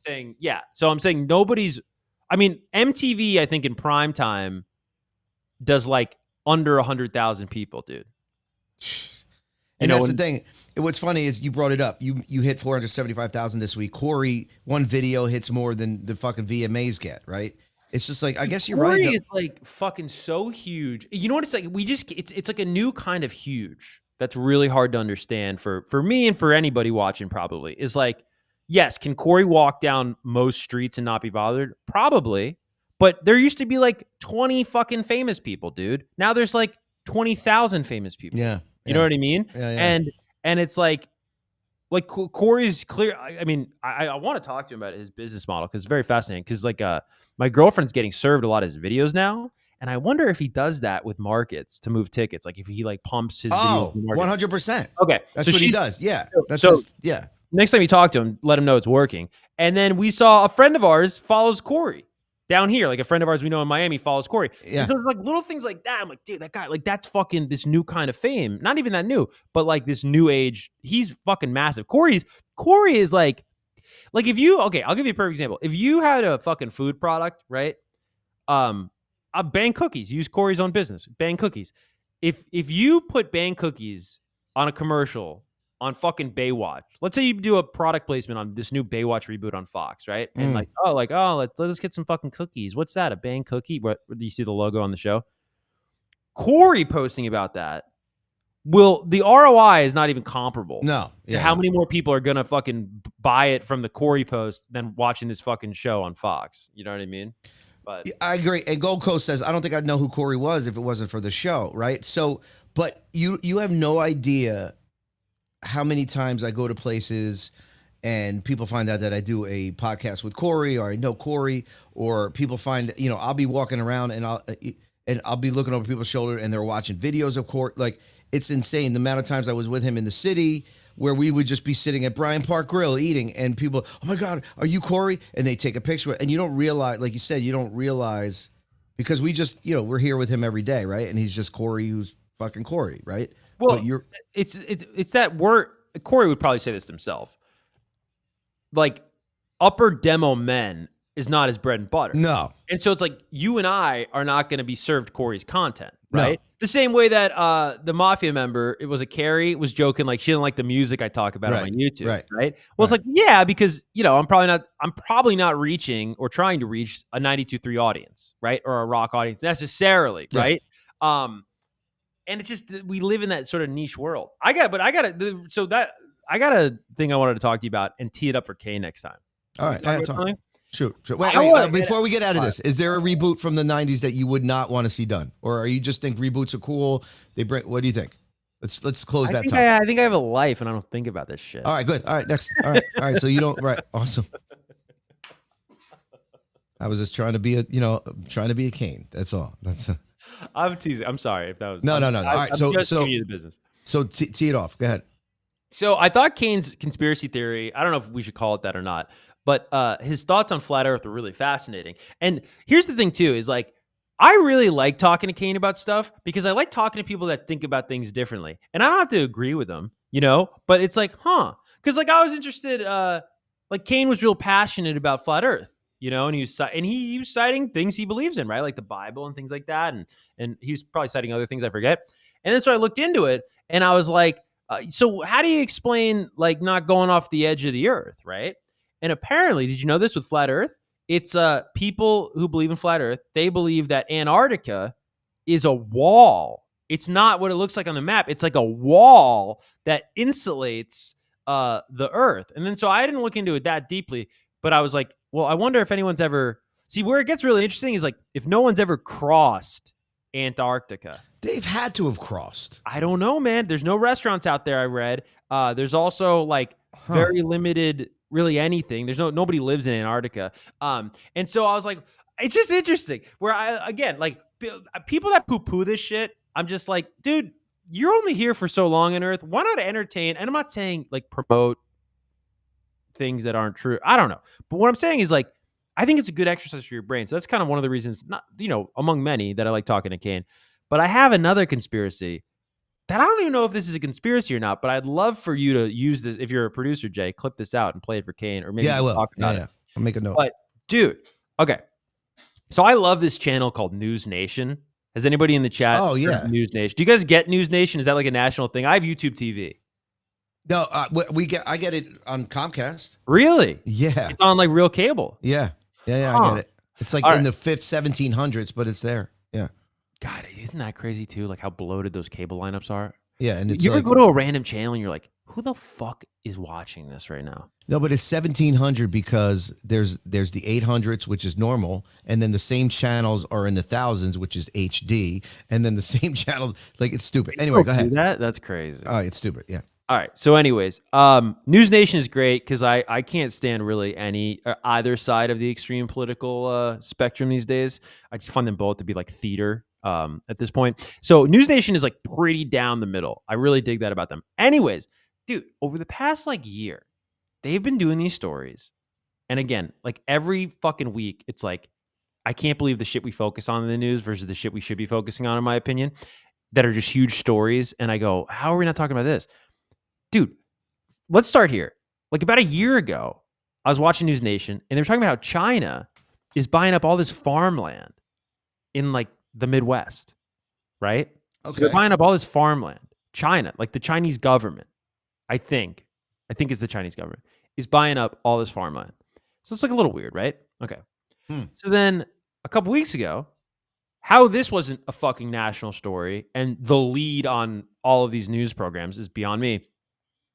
saying, So I'm saying MTV, I think in prime time does like under 100,000 people, dude. And that's the thing. What's funny is you brought it up. You hit 475,000 this week. Corey, one video hits more than the fucking VMAs get, right? It's just like, I guess you're right. Corey is like fucking so huge. You know what it's like? It's like a new kind of huge that's really hard to understand for me and for anybody watching probably. Is like, yes, can Corey walk down most streets and not be bothered? Probably. But there used to be like 20 fucking famous people, dude. Now there's like 20,000 famous people. Yeah. You know what I mean? Yeah. And it's like Corey's clear. I mean, I want to talk to him about his business model because it's very fascinating. Because like my girlfriend's getting served a lot of his videos now, and I wonder if he does that with markets to move tickets. Like if he like pumps his videos. 100%. Okay, that's what he does. Yeah. Next time you talk to him, let him know it's working. And then we saw a friend of ours follows Corey. down here, like a friend of ours we know in Miami follows Corey. Yeah. And so there's like little things like that. I'm like, dude, that guy, like that's fucking this new kind of fame. Not even that new, but like this new age. He's fucking massive. Corey is like if you, okay, I'll give you a perfect example. If you had a fucking food product, right? Bang Cookies, use Corey's own business, Bang Cookies. If you put Bang Cookies on a commercial on fucking Baywatch, let's say you do a product placement on this new Baywatch reboot on Fox, right? And let's get some fucking cookies. What's that? A Bang cookie? What do you see the logo on the show? Corey posting about that. The ROI is not even comparable. No. Yeah, how many more people are gonna fucking buy it from the Corey post than watching this fucking show on Fox? You know what I mean? But I agree. And Gold Coast says, I don't think I'd know who Corey was if it wasn't for the show, right? So, but you have no idea how many times I go to places and people find out that I do a podcast with Corey, or I know Corey, or people find, I'll be walking around and I'll be looking over people's shoulder and they're watching videos of Corey. Like, it's insane the amount of times I was with him in the city where we would just be sitting at Bryant Park Grill eating, and people, oh my God, are you Corey? And they take a picture, and you don't realize, like you said, you don't realize, because we just, we're here with him every day, right? And he's just Corey, who's fucking Corey, right? Well, it's that word. Corey would probably say this himself. Like, upper demo men is not his bread and butter. No. And so it's like, you and I are not going to be served Corey's content, right? No. The same way that the Mafia member, it was a Carrie, was joking like she didn't like the music I talk about on my YouTube, right? Well, it's like, yeah, because I'm probably not reaching or trying to reach a 92.3 audience, right? Or a rock audience necessarily, right? And it's just, we live in that sort of niche world. I got a thing I wanted to talk to you about and tee it up for Kay next time. All right. Sure. Wait, before we get out of this, is there a reboot from the 90s that you would not want to see done? Or are you just think reboots are cool? What do you think? Let's close that topic. I think I have a life and I don't think about this shit. All right, good. All right, next. All right. So you don't, right. Awesome. I was just trying to be a Kane. That's all. I'm teasing. I'm sorry if that was. No. All right. I'm just giving you the business. So tee it off. Go ahead. So I thought Kane's conspiracy theory, I don't know if we should call it that or not, but his thoughts on flat Earth were really fascinating. And here's the thing too, is like, I really like talking to Kane about stuff because I like talking to people that think about things differently. And I don't have to agree with them, but it's like, because like I was interested, like Kane was real passionate about flat Earth, and he was citing things he believes in, right? Like the Bible and things like that. And he was probably citing other things I forget. And then so I looked into it and I was like, so how do you explain like not going off the edge of the Earth, right? And apparently, did you know this with flat Earth? It's people who believe in flat Earth, they believe that Antarctica is a wall. It's not what it looks like on the map. It's like a wall that insulates the Earth. And then so I didn't look into it that deeply, but I was like, well, I wonder if anyone's ever... See, where it gets really interesting is like if no one's ever crossed Antarctica. They've had to have crossed. I don't know, man. There's no restaurants out there, I read. There's also like very limited... really anything. There's nobody lives in Antarctica. And so I was like, it's just interesting where people that poo-poo this shit, I'm just like, dude, you're only here for so long on Earth. Why not entertain? And I'm not saying like promote things that aren't true. I don't know. But what I'm saying is like, I think it's a good exercise for your brain. So that's kind of one of the reasons, not, among many, that I like talking to Kane. But I have another conspiracy that I don't even know if this is a conspiracy or not, but I'd love for you to use this. If you're a producer, Jay, clip this out and play it for Kane, or maybe I will. Talk about it. I'll make a note. But dude, okay. So I love this channel called News Nation. Has anybody in the chat? Oh yeah, News Nation. Do you guys get News Nation? Is that like a national thing? I have YouTube TV. No, I get it on Comcast. Really? Yeah. It's on like real cable. Yeah. I get it. It's like in the 1700s, but it's there. Yeah. God, isn't that crazy too? Like how bloated those cable lineups are. Yeah, and it's you ever go to a random channel and you're like, who the fuck is watching this right now? No, but it's 1700 because there's the 800s, which is normal, and then the same channels are in the thousands, which is HD, and then the same channels, like it's stupid. Anyway, go ahead. That's crazy. Oh, it's stupid. Yeah. All right. So, anyways, News Nation is great because I can't stand really either side of the extreme political spectrum these days. I just find them both to be like theater at this point. So, News Nation is like pretty down the middle. I really dig that about them. Anyways, dude, over the past like year, they've been doing these stories, and again, like every fucking week, it's like I can't believe the shit we focus on in the news versus the shit we should be focusing on, in my opinion, that are just huge stories. And I go, how are we not talking about this? Dude, let's start here. Like about a year ago, I was watching News Nation and they were talking about how China is buying up all this farmland in like the Midwest, right? So they're buying up all this farmland. China, like the Chinese government, I think it's the Chinese government, is buying up all this farmland. So it's like a little weird, right? Okay. So then a couple weeks ago, how this wasn't a fucking national story and the lead on all of these news programs is beyond me.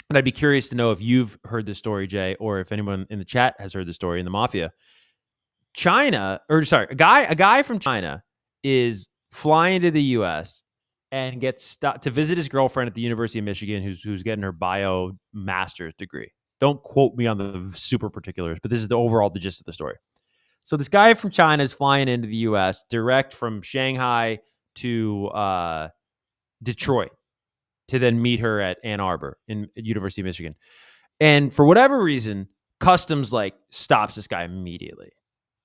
And I'd be curious to know if you've heard this story, Jay, or if anyone in the chat has heard the story in the mafia. A guy from China is flying to the U.S. and gets to visit his girlfriend at the University of Michigan, who's getting her bio master's degree. Don't quote me on the super particulars, but this is the gist of the story. So this guy from China is flying into the U.S. direct from Shanghai to Detroit to then meet her at Ann Arbor at University of Michigan. And for whatever reason, customs like stops this guy immediately.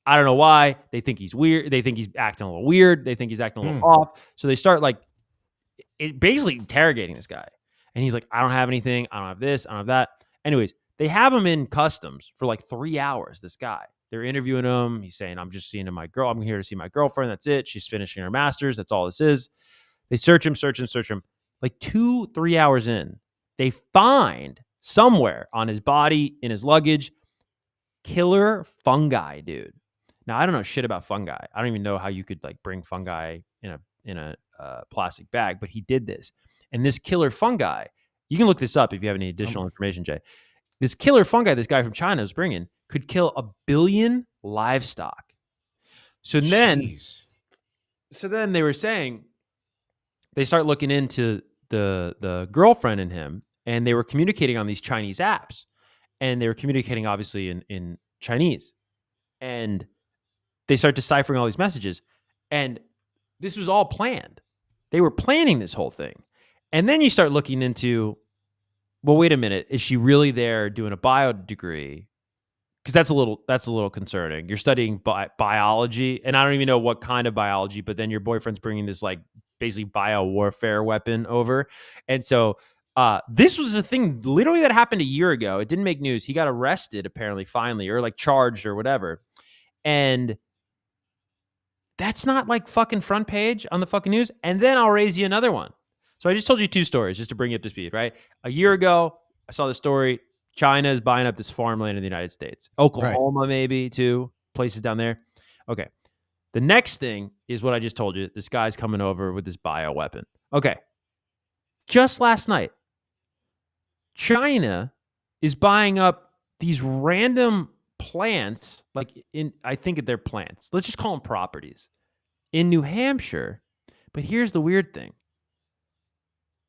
I don't know why. They think he's weird. They think he's acting a little weird. They think he's acting a little off. So they start like basically interrogating this guy. And he's like, I don't have anything. I don't have this. I don't have that. Anyways, they have him in customs for like 3 hours, this guy. They're interviewing him. He's saying, I'm just seeing my girl. I'm here to see my girlfriend. That's it. She's finishing her master's. That's all this is. They search him. Like 2-3 hours in, they find somewhere on his body, in his luggage, killer fungi, dude. Now, I don't know shit about fungi. I don't even know how you could like bring fungi in a plastic bag, but he did this. And this killer fungi, you can look this up if you have any additional information, Jay. This killer fungi this guy from China is bringing could kill 1 billion livestock. So then they were saying, they start looking into the girlfriend and him, and they were communicating on these Chinese apps, and they were communicating obviously in Chinese, and they start deciphering all these messages, and this was all planned. They were planning this whole thing. And then you start looking into, well, wait a minute, is she really there doing a bio degree? Because that's a little concerning. You're studying biology, and I don't even know what kind of biology, but then your boyfriend's bringing this like basically bio warfare weapon over. And so this was a thing literally that happened a year ago. It didn't make news. He got arrested apparently finally, or like charged or whatever. And that's not like fucking front page on the fucking news. And then I'll raise you another one. So I just told you 2 stories just to bring you up to speed, right? A year ago, I saw the story. China is buying up this farmland in the United States. Oklahoma, maybe, too. Places down there. Okay. The next thing is what I just told you. This guy's coming over with this bioweapon. Okay. Just last night, China is buying up these random plants, I think they're plants. Let's just call them properties in New Hampshire. But here's the weird thing.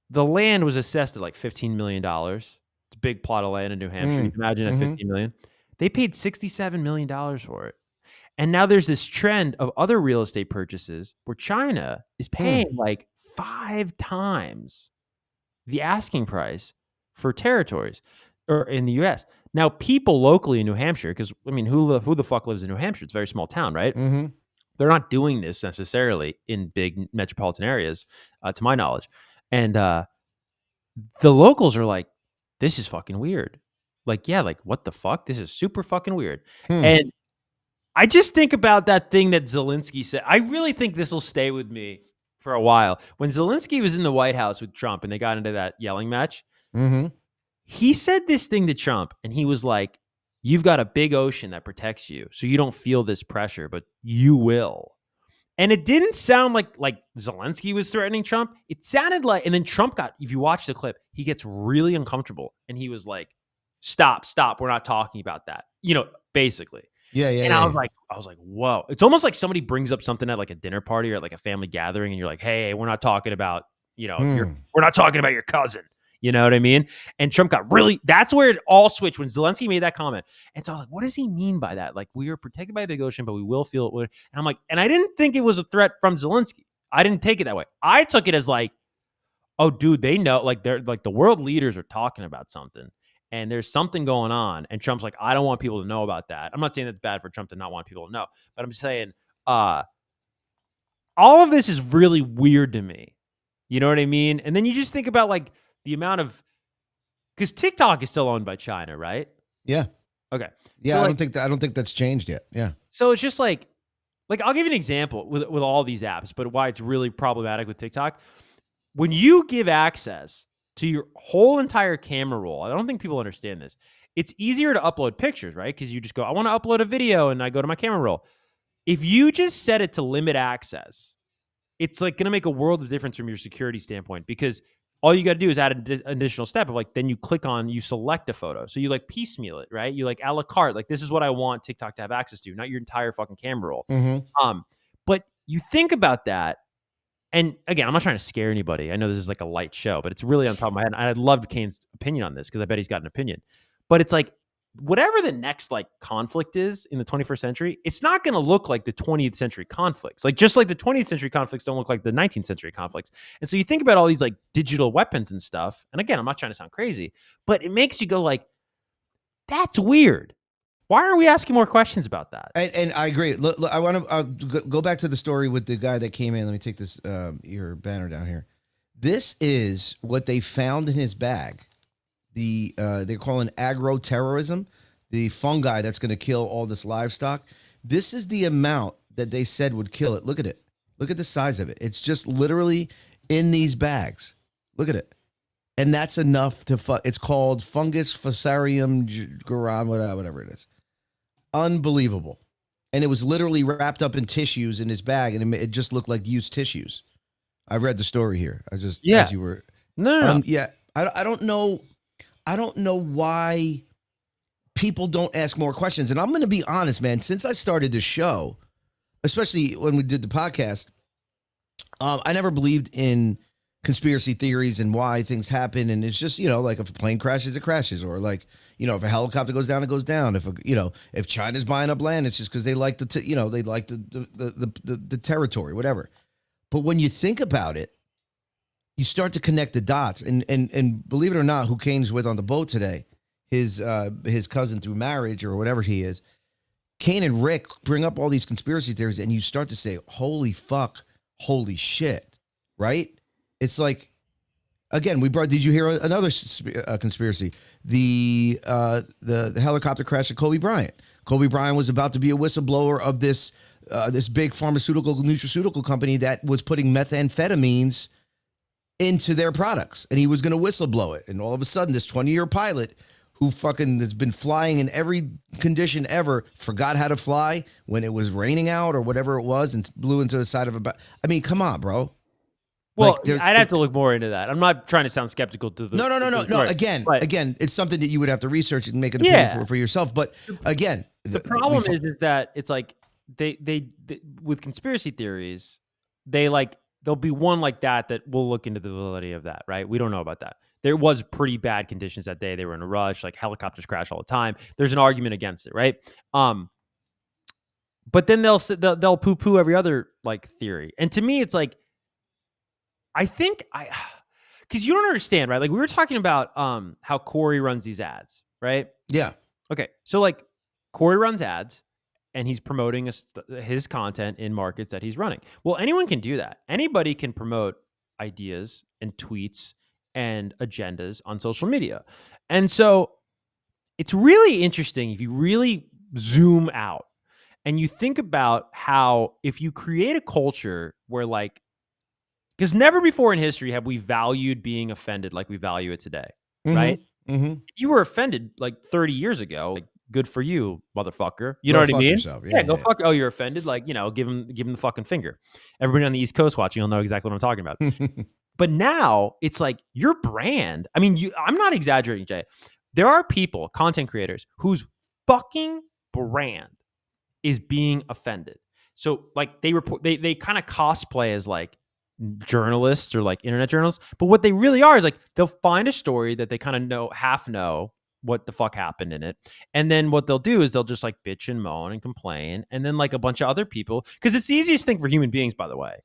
The land was assessed at like $15 million. It's a big plot of land in New Hampshire. You can imagine at $15 million. They paid $67 million for it. And now there's this trend of other real estate purchases where China is paying like 5 times the asking price for territories or in the U.S. Now, people locally in New Hampshire, because I mean, who the fuck lives in New Hampshire? It's a very small town, right? They're not doing this necessarily in big metropolitan areas, to my knowledge. And the locals are like, this is fucking weird. Like, yeah, like what the fuck? This is super fucking weird. And I just think about that thing that Zelensky said. I really think this will stay with me for a while. When Zelensky was in the White House with Trump and they got into that yelling match, he said this thing to Trump, and he was like, you've got a big ocean that protects you, so you don't feel this pressure, but you will. And it didn't sound like Zelensky was threatening Trump. It sounded like, and then Trump if you watch the clip, he gets really uncomfortable, and he was like, stop, we're not talking about that. Basically. Yeah. And I was like, whoa. It's almost like somebody brings up something at like a dinner party or at like a family gathering, and you're like, hey, we're not talking about, we're not talking about your cousin. You know what I mean? And Trump that's where it all switched when Zelensky made that comment. And so I was like, what does he mean by that? Like, we are protected by a big ocean, but we will feel it. And I'm like, and I didn't think it was a threat from Zelensky. I didn't take it that way. I took it as like, oh, dude, they know, like they're like the world leaders are talking about something. And there's something going on. And Trump's like, I don't want people to know about that. I'm not saying that's bad for Trump to not want people to know. But I'm saying all of this is really weird to me. You know what I mean? And then you just think about like the amount of, because TikTok is still owned by China, right? Yeah. Okay. Yeah, so I don't think that's changed yet. Yeah. So it's just like I'll give you an example with all these apps, but why it's really problematic with TikTok. When you give access to your whole entire camera roll, I don't think people understand this. It's easier to upload pictures, right? Because you just go, I want to upload a video, and I go to my camera roll. If you just set it to limit access, it's like going to make a world of difference from your security standpoint, because all you got to do is add an additional step of like, then you click on, you select a photo. So you like piecemeal it, right? You like a la carte, like this is what I want TikTok to have access to, not your entire fucking camera roll. Mm-hmm. But you think about that. And again, I'm not trying to scare anybody. I know this is like a light show, but it's really on top of my head. And I'd love Kane's opinion on this, because I bet he's got an opinion. But it's like, whatever the next like conflict is in the 21st century, it's not going to look like the 20th century conflicts. Like, just like the 20th century conflicts don't look like the 19th century conflicts. And so you think about all these like digital weapons and stuff. And again, I'm not trying to sound crazy, but it makes you go like, that's weird. Why aren't we asking more questions about that? And I agree. Look, I want to go back to the story with the guy that came in. Let me take this your banner down here. This is what they found in his bag. They're calling agro-terrorism, the fungi that's going to kill all this livestock. This is the amount that they said would kill it. Look at it. Look at the size of it. It's just literally in these bags. Look at it. And that's enough to it's called fungus fusarium garam, whatever it is. Unbelievable. And it was literally wrapped up in tissues in his bag, and it just looked like used tissues. I read the story here. As you were. No. Yeah. I don't know. I don't know why people don't ask more questions. And I'm going to be honest, man, since I started this show, especially when we did the podcast, I never believed in conspiracy theories and why things happen. And it's just, like if a plane crashes, it crashes. Or like, if a helicopter goes down, it goes down. If China's buying up land, it's just because they like the territory, whatever. But when you think about it, you start to connect the dots, and believe it or not, who Kane's with on the boat today, his cousin through marriage or whatever he is, Kane and Rick bring up all these conspiracy theories, and you start to say, holy fuck, holy shit, right? It's like, again, did you hear another conspiracy? The helicopter crash of Kobe Bryant. Kobe Bryant was about to be a whistleblower of this big nutraceutical company that was putting methamphetamines into their products, and he was going to whistleblow it. And all of a sudden, this 20-year pilot who fucking has been flying in every condition ever forgot how to fly when it was raining out or whatever it was, and blew into the side of a. I mean, come on, bro. Well, I'd have to look more into that. I'm not trying to sound skeptical to the. No. Again, it's something that you would have to research and make an opinion for yourself. But again, the problem is that it's like they with conspiracy theories, there'll be one like that we'll look into the validity of that, right? We don't know about that. There was pretty bad conditions that day. They were in a rush, like helicopters crash all the time. There's an argument against it, right? But then they'll poo-poo every other like theory. And to me, it's like, because you don't understand, right? Like we were talking about how Corey runs these ads, right? Yeah. Okay. So like Corey runs ads, and he's promoting his content in markets that he's running. Well, anyone can do that. Anybody can promote ideas and tweets and agendas on social media. And so it's really interesting if you really zoom out and you think about how if you create a culture where like, because never before in history have we valued being offended like we value it today, right? Mm-hmm. You were offended like 30 years ago, like, good for you, motherfucker. You know what I mean? Yourself. Yeah, go fuck. Oh, you're offended? Like, give him the fucking finger. Everybody on the East Coast watching, you'll know exactly what I'm talking about. But now it's like your brand. I mean, I'm not exaggerating, Jay. There are people, content creators, whose fucking brand is being offended. So like they kind of cosplay as like journalists or like internet journalists, but what they really are is like they'll find a story that they kind of half know what the fuck happened in it, and then what they'll do is they'll just like bitch and moan and complain, and then like a bunch of other people, because it's the easiest thing for human beings, by the way,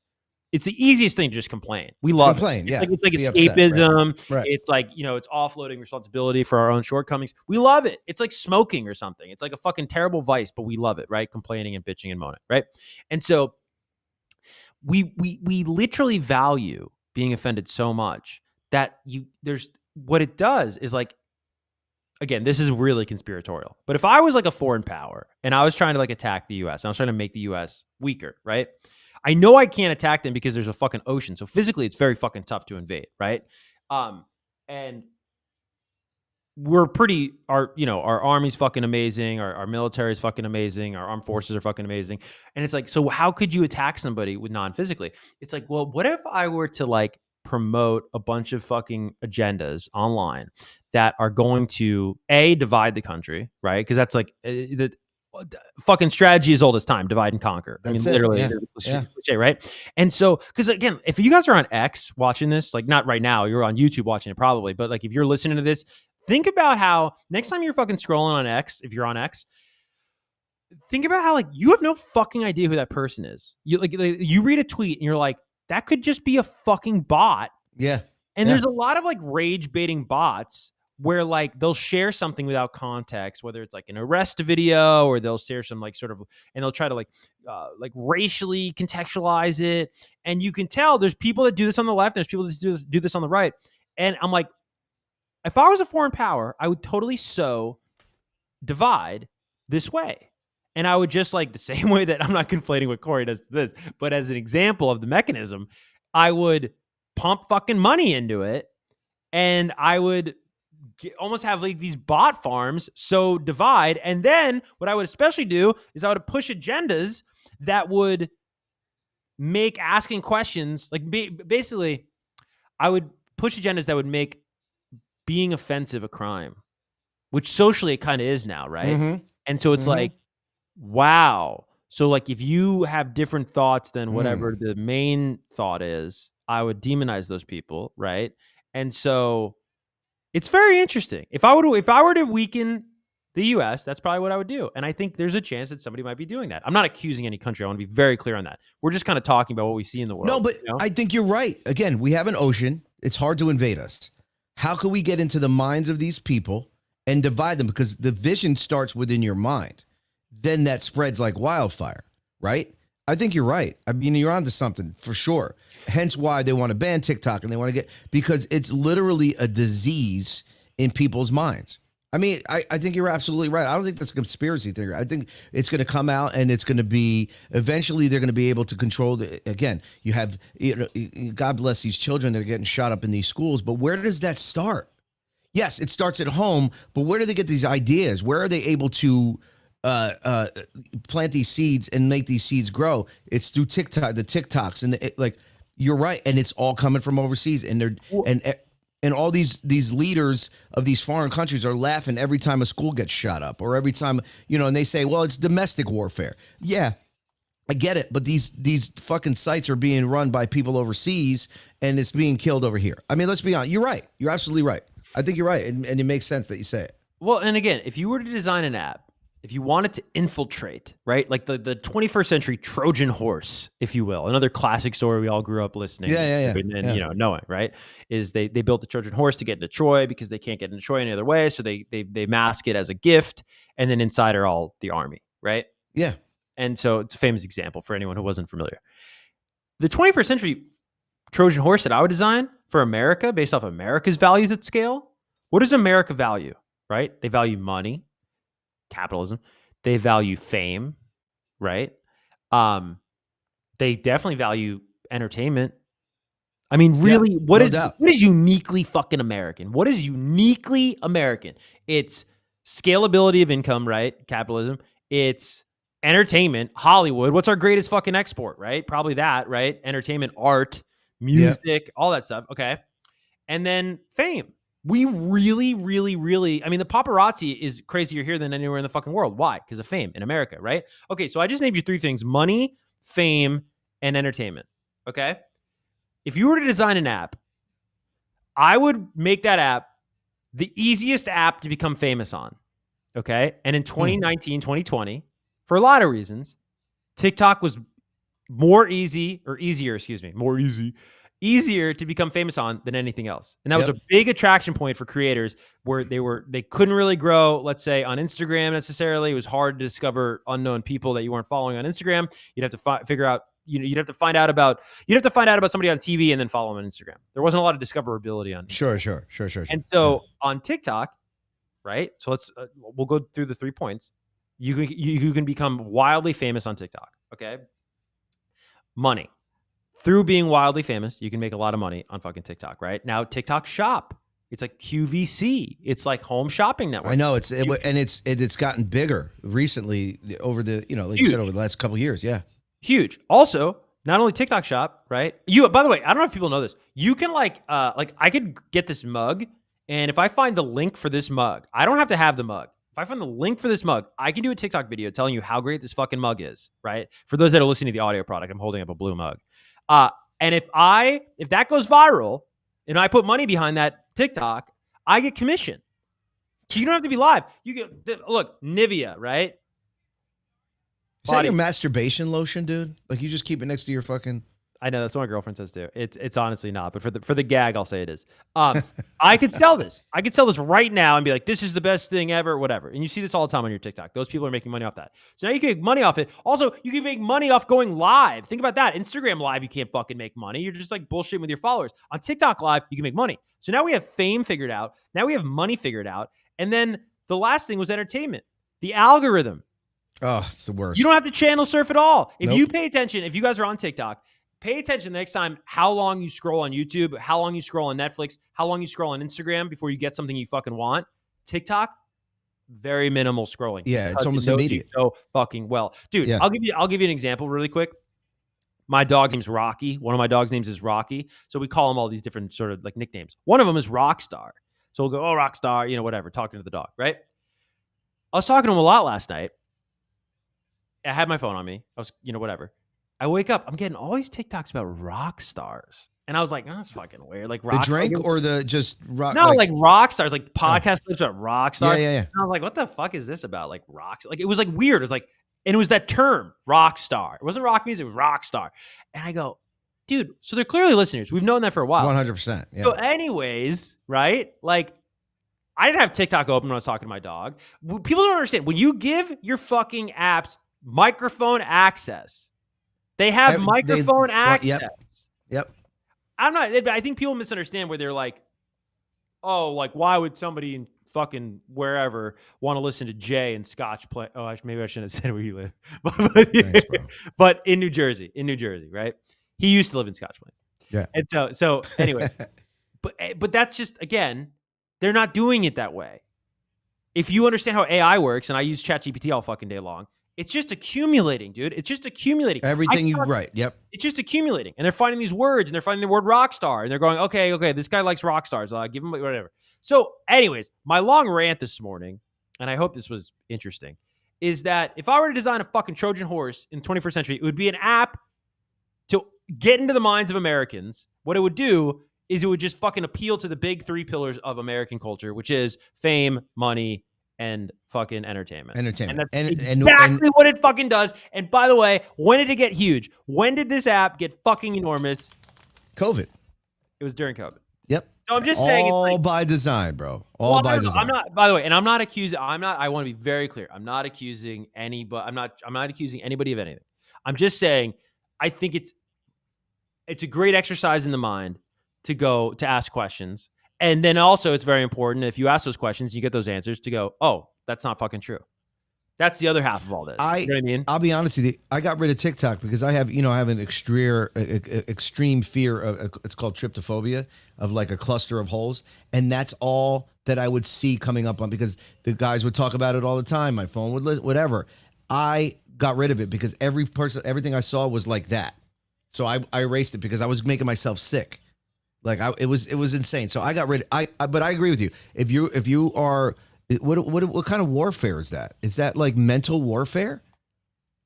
it's the easiest thing to just complain. We love complain, it. Yeah. It's like Be escapism. Upset, right. It's like, it's offloading responsibility for our own shortcomings. We love it. It's like smoking or something. It's like a fucking terrible vice, but we love it, right? Complaining and bitching and moaning, right? And so we literally value being offended so much that there's what it does is like, again, this is really conspiratorial. But if I was like a foreign power and I was trying to like attack the US, and I was trying to make the US weaker, right? I know I can't attack them because there's a fucking ocean. So physically it's very fucking tough to invade, right? And we're our army's fucking amazing, our military is fucking amazing, our armed forces are fucking amazing. And it's like, so how could you attack somebody with non-physically? It's like, well, what if I were to like promote a bunch of fucking agendas online that are going to divide the country, right? Because that's like the fucking strategy as old as time, divide and conquer. That's literally, cliche, right? And so, because again, if you guys are on X watching this, like not right now, you're on YouTube watching it probably, but like if you're listening to this, think about how next time you're fucking scrolling on X, if you're on X, think about how like you have no fucking idea who that person is. You read a tweet and you're like, that could just be a fucking bot. Yeah. And there's a lot of like rage baiting bots where like they'll share something without context, whether it's like an arrest video or they'll share some like sort of, and they'll try to like racially contextualize it. And you can tell there's people that do this on the left, and there's people that do this on the right. And I'm like, if I was a foreign power, I would totally divide this way. And I would just like the same way that I'm not conflating what Corey does to this, but as an example of the mechanism, I would pump fucking money into it. And I would almost have like these bot farms, so divide. And then what I would especially do is I would push agendas that would make asking questions, like basically I would push agendas that would make being offensive a crime, which socially it kind of is now, right? Mm-hmm. And so it's like, wow. So like if you have different thoughts than whatever the main thought is, I would demonize those people, right? And so it's very interesting. If I were to weaken the US, that's probably what I would do. And I think there's a chance that somebody might be doing that. I'm not accusing any country. I want to be very clear on that. We're just kind of talking about what we see in the world. No, but I think you're right. Again, we have an ocean. It's hard to invade us. How can we get into the minds of these people and divide them? Because the vision starts within your mind. Then that spreads like wildfire, right? I think you're right. I mean, you're onto something for sure. Hence why they want to ban TikTok and they want to because it's literally a disease in people's minds. I mean, I think you're absolutely right. I don't think that's a conspiracy theory. I think it's going to come out and it's going to be, eventually they're going to be able to control again, you have, God bless these children that are getting shot up in these schools, but where does that start? Yes, it starts at home, but where do they get these ideas? Where are they able to plant these seeds and make these seeds grow? It's through TikTok, the TikToks, and like you're right, and it's all coming from overseas, and they're and all these leaders of these foreign countries are laughing every time a school gets shot up or every time, and they say, well, it's domestic warfare. Yeah, I get it, but these fucking sites are being run by people overseas and it's being killed over here. I mean, let's be honest. You're right. You're absolutely right. I think you're right, and it makes sense that you say it. Well, and again, if you were to design an app, if you wanted to infiltrate, right? Like the 21st century Trojan horse, if you will, another classic story we all grew up listening and knowing, right? Is they built the Trojan horse to get into Troy because they can't get into Troy any other way. So they mask it as a gift, and then inside are all the army, right? Yeah. And so it's a famous example for anyone who wasn't familiar. The 21st century Trojan horse that I would design for America based off America's values at scale. What does America value, right? They value money. Capitalism. They value fame, right? They definitely value entertainment. I mean, really, what is uniquely fucking American? What is uniquely American? It's scalability of income, right? Capitalism. It's entertainment, Hollywood. What's our greatest fucking export, right? Probably that, right? Entertainment, art, music, all that stuff. Okay. And then fame. We really, really, really, I mean, the paparazzi is crazier here than anywhere in the fucking world. Why? Because of fame in America, right? Okay, so I just named you three things: money, fame, and entertainment. Okay? If you were to design an app, I would make that app the easiest app to become famous on. Okay? And in 2019, 2020, for a lot of reasons, TikTok was easier to become famous on than anything else. And that was a big attraction point for creators where they couldn't really grow, let's say, on Instagram necessarily. It was hard to discover unknown people that you weren't following on Instagram. You'd have to figure out, you'd have to find out about somebody on TV and then follow them on Instagram. There wasn't a lot of discoverability on Instagram. Sure. And so on TikTok, right? So we'll go through the 3 points. You can become wildly famous on TikTok. Okay. Money. Through being wildly famous, you can make a lot of money on fucking TikTok, right? Now, TikTok Shop, it's like QVC. It's like Home Shopping Network. I know it's gotten bigger recently over the, like you said, over the last couple of years. Yeah. Huge. Also, not only TikTok Shop, right? By the way, I don't know if people know this. You can I could get this mug, and if I find the link for this mug, I don't have to have the mug. If I find the link for this mug, I can do a TikTok video telling you how great this fucking mug is, right? For those that are listening to the audio product, I'm holding up a blue mug. And if that goes viral and I put money behind that TikTok, I get commission. So you don't have to be live. You get, look, Nivea, right? Is that your masturbation lotion, dude? Like you just keep it next to your fucking... I know, that's what my girlfriend says too. It's honestly not, but for the gag, I'll say it is. I could sell this. I could sell this right now and be like, this is the best thing ever, whatever. And you see this all the time on your TikTok. Those people are making money off that. So now you can make money off it. Also, you can make money off going live. Think about that. Instagram Live, you can't fucking make money. You're just like bullshitting with your followers. On TikTok Live, you can make money. So now we have fame figured out. Now we have money figured out. And then the last thing was entertainment. The algorithm. Oh, it's the worst. You don't have to channel surf at all. If you pay attention, if you guys are on TikTok, pay attention the next time how long you scroll on YouTube, how long you scroll on Netflix, how long you scroll on Instagram before you get something you fucking want. TikTok, very minimal scrolling. Yeah, it's almost immediate. So fucking well. Dude, yeah. I'll give you an example really quick. My dog's name's Rocky. One of my dog's names is Rocky. So we call him all these different sort of like nicknames. One of them is Rockstar. So we'll go, oh, Rockstar, whatever, talking to the dog, right? I was talking to him a lot last night. I had my phone on me. I was, whatever. I wake up, I'm getting all these TikToks about rock stars. And I was like, oh, that's fucking weird. Like rock the drink stars, or the just rock? No, like rock stars, like podcast clips about rock stars. Yeah. And I was like, what the fuck is this about? Like rocks? Like it was like weird. It was like, and it was that term, rock star. It wasn't rock music, it was rock star. And I go, dude, so they're clearly listeners. We've known that for a while. 100%. Yeah. So anyways, right? Like I didn't have TikTok open when I was talking to my dog. People don't understand. When you give your fucking apps microphone access, they have microphone access. Yep. I think people misunderstand where they're like, oh, like why would somebody in fucking wherever want to listen to Jay and Scotch play? Oh, maybe I shouldn't have said where you live. Thanks, but in New Jersey, right? He used to live in Scotch Plains. Yeah. And so anyway, but that's just, again, they're not doing it that way. If you understand how AI works, and I use ChatGPT all fucking day long, it's just accumulating, dude. It's just accumulating. Everything you write. Yep. It's just accumulating. And they're finding these words, and they're finding the word rock star. And they're going, okay, this guy likes rock stars. Give him whatever. So anyways, my long rant this morning, and I hope this was interesting, is that if I were to design a fucking Trojan horse in the 21st century, it would be an app to get into the minds of Americans. What it would do is it would just fucking appeal to the big 3 pillars of American culture, which is fame, money, and fucking entertainment. And that's exactly what it fucking does. And by the way, when did it get huge? When did this app get fucking enormous? COVID. It was during COVID. Yep. So I'm just saying, all by design, bro. All by design. I'm not. By the way, and I'm not accusing. I want to be very clear. I'm not accusing anybody. I'm not accusing anybody of anything. I'm just saying, I think it's a great exercise in the mind to go to ask questions. And then also it's very important if you ask those questions, you get those answers to go, oh, that's not fucking true. That's the other half of all this. You know what I mean? I'll be honest with you. I got rid of TikTok because I have an extreme fear of, it's called tryptophobia, of like a cluster of holes. And that's all that I would see coming up on, because the guys would talk about it all the time. My phone would, whatever. I got rid of it because everything I saw was like that. So I erased it because I was making myself sick. Like it was insane. So I got rid. But I agree with you. If you are, what kind of warfare is that? Is that like mental warfare?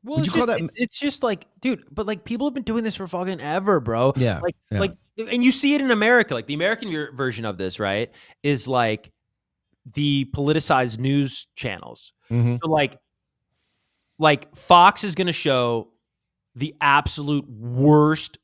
Well, would you call that? It's just like, dude. But like, people have been doing this for fucking ever, bro. Yeah. Like, and you see it in America. Like the American version of this, right, is like the politicized news channels. Mm-hmm. So like Fox is going to show the absolute worst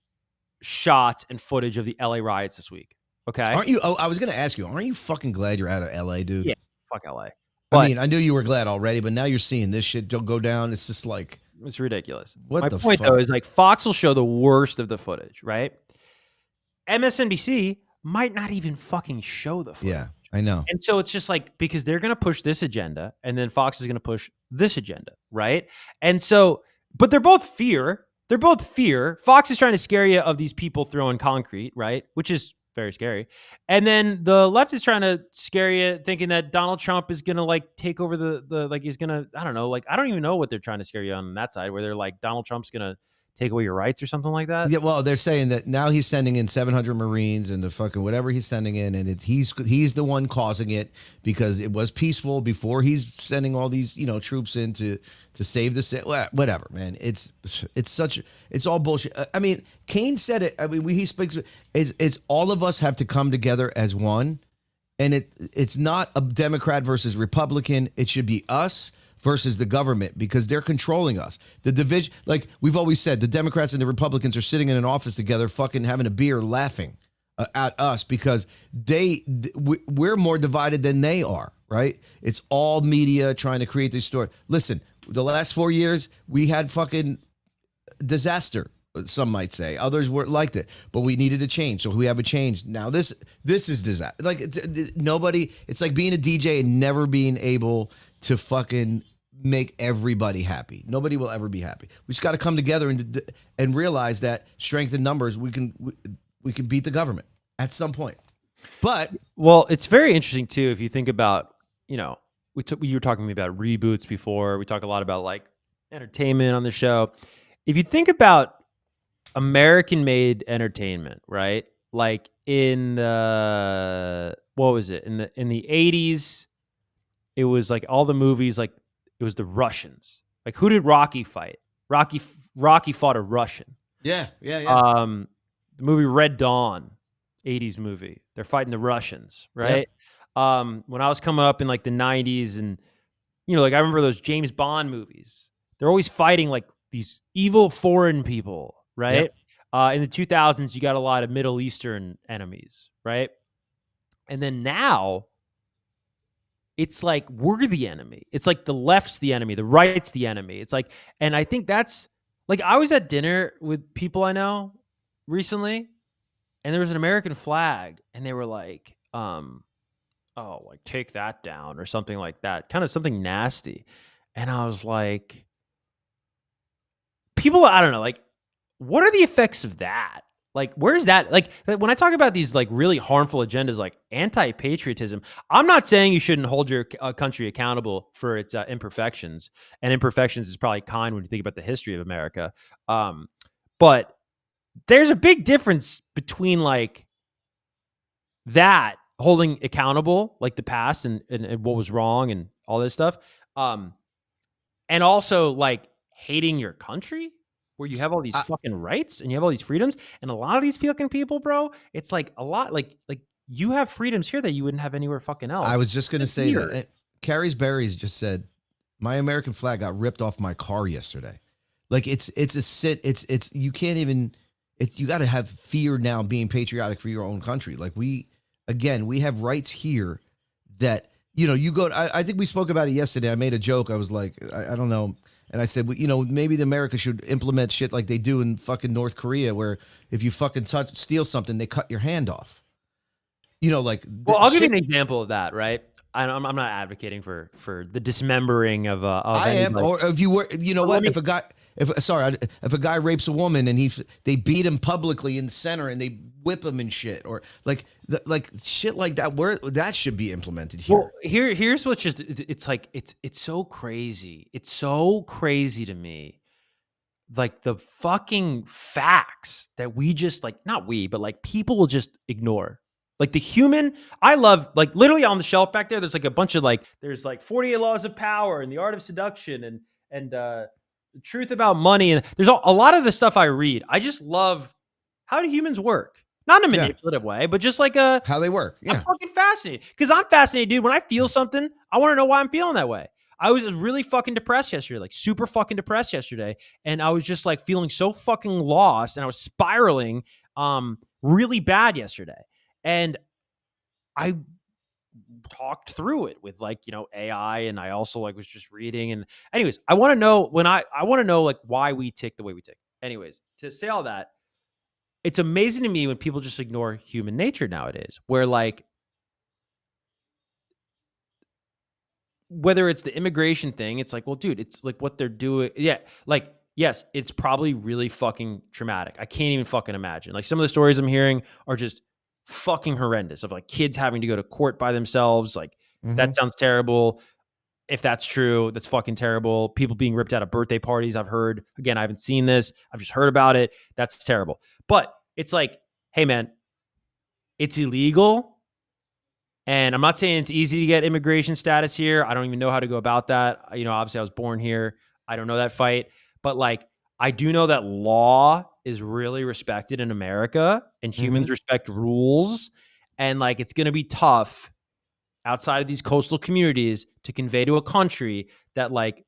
shots and footage of the LA riots this week. Okay. Aren't you? Oh, I was going to ask you, aren't you fucking glad you're out of LA, dude? Yeah. Fuck LA. But, I mean, I knew you were glad already, but now you're seeing this shit go down. It's just like, it's ridiculous. What My the point, fuck? though, is like Fox will show the worst of the footage, right? MSNBC might not even fucking show the footage. Yeah, I know. And so it's just like, because they're going to push this agenda and then Fox is going to push this agenda, right? And so, but they're both fear. They're both fear. Fox is trying to scare you of these people throwing concrete, right? Which is very scary. And then the left is trying to scare you, thinking that Donald Trump is going to like take over the like he's going to, I don't know, like I don't even know what they're trying to scare you on that side, where they're like Donald Trump's going to take away your rights or something like that. Yeah, well, they're saying that now he's sending in 700 Marines and the fucking whatever he's sending in, and he's the one causing it because it was peaceful before he's sending all these troops in to save the city. Whatever, man. It's all bullshit. I mean, Kane said it. I mean, he speaks. It's all of us have to come together as one, and it's not a Democrat versus Republican. It should be us versus the government, because they're controlling us. The division, like we've always said, the Democrats and the Republicans are sitting in an office together, fucking having a beer, laughing at us because we're more divided than they are, right? It's all media trying to create this story. Listen, the last 4 years, we had fucking disaster, some might say. Others liked it, but we needed a change. So we have a change. Now this is disaster. Like nobody, it's like being a DJ and never being able to fucking make everybody happy. Nobody will ever be happy. We just got to come together and realize that strength in numbers, we can beat the government at some point. But well, it's very interesting too if you think about, you were talking to me about reboots before. We talk a lot about like entertainment on the show. If you think about American-made entertainment, right? Like in the what was it? In the 80s, it was like all the movies, like it was the Russians. Like who did Rocky fight? Rocky fought a Russian. Yeah. The movie Red Dawn, 80s movie. They're fighting the Russians, right? Yep. When I was coming up in like the 90s, and like I remember those James Bond movies. They're always fighting like these evil foreign people, right? Yep. In the 2000s, you got a lot of Middle Eastern enemies, right? And then now, it's like we're the enemy. It's like the left's the enemy, the right's the enemy. It's like, and I think that's like, I was at dinner with people I know recently, and there was an American flag, and they were like, like take that down or something like that, kind of something nasty. And I was like, people, I don't know, like, what are the effects of that? Like, where's that? Like, when I talk about these, like, really harmful agendas, like anti-patriotism, I'm not saying you shouldn't hold your country accountable for its imperfections. And imperfections is probably kind when you think about the history of America. But there's a big difference between, like, that holding accountable, like the past and what was wrong and all this stuff. And also, like, hating your country, where you have all these fucking rights and you have all these freedoms, and a lot of these fucking people, bro, it's like a lot, like you have freedoms here that you wouldn't have anywhere fucking else. I was just gonna say that. Carrie's Berries just said, my American flag got ripped off my car yesterday. Like it's you can't even. You got to have fear now being patriotic for your own country. Like we have rights here that you go. I think we spoke about it yesterday. I made a joke. I was like, I don't know. And I said, maybe America should implement shit like they do in fucking North Korea, where if you fucking steal something, they cut your hand off. Like. Well, I'll give you an example of that, right? I'm not advocating for the dismembering of. I am, or if you were, what? If a guy rapes a woman and they beat him publicly in the center and they whip him and shit, or like shit like that, where that should be implemented here. Well, here's what's just it's like it's so crazy. It's so crazy to me, like the fucking facts that we just like, not we, but like people will just ignore. Like the human, I love, like literally on the shelf back there, there's like a bunch of like, there's like 48 Laws of Power and The Art of Seduction and The Truth About Money. And there's a lot of the stuff I read. I just love, how do humans work? Not in a manipulative way, but just like how they work. Yeah. I'm fucking fascinated. Because I'm fascinated, dude. When I feel something, I want to know why I'm feeling that way. I was really fucking depressed yesterday, like super fucking depressed yesterday. And I was just like feeling so fucking lost, and I was spiraling really bad yesterday. And I talked through it with like, AI. And I also like was just reading. And anyways, I want to know like why we tick the way we tick. Anyways, to say all that, it's amazing to me when people just ignore human nature nowadays, where like, whether it's the immigration thing, it's like, well, dude, it's like what they're doing. Yeah. Like, yes, it's probably really fucking traumatic. I can't even fucking imagine. Like, some of the stories I'm hearing are just fucking horrendous, of like kids having to go to court by themselves. Like, that sounds terrible. If that's true, that's fucking terrible. People being ripped out of birthday parties, I've heard. Again, I haven't seen this. I've just heard about it. That's terrible. But it's like, hey, man, it's illegal. And I'm not saying it's easy to get immigration status here. I don't even know how to go about that. Obviously I was born here. I don't know that fight. But like, I do know that law is really respected in America, and humans respect rules. And like, it's going to be tough outside of these coastal communities to convey to a country that like,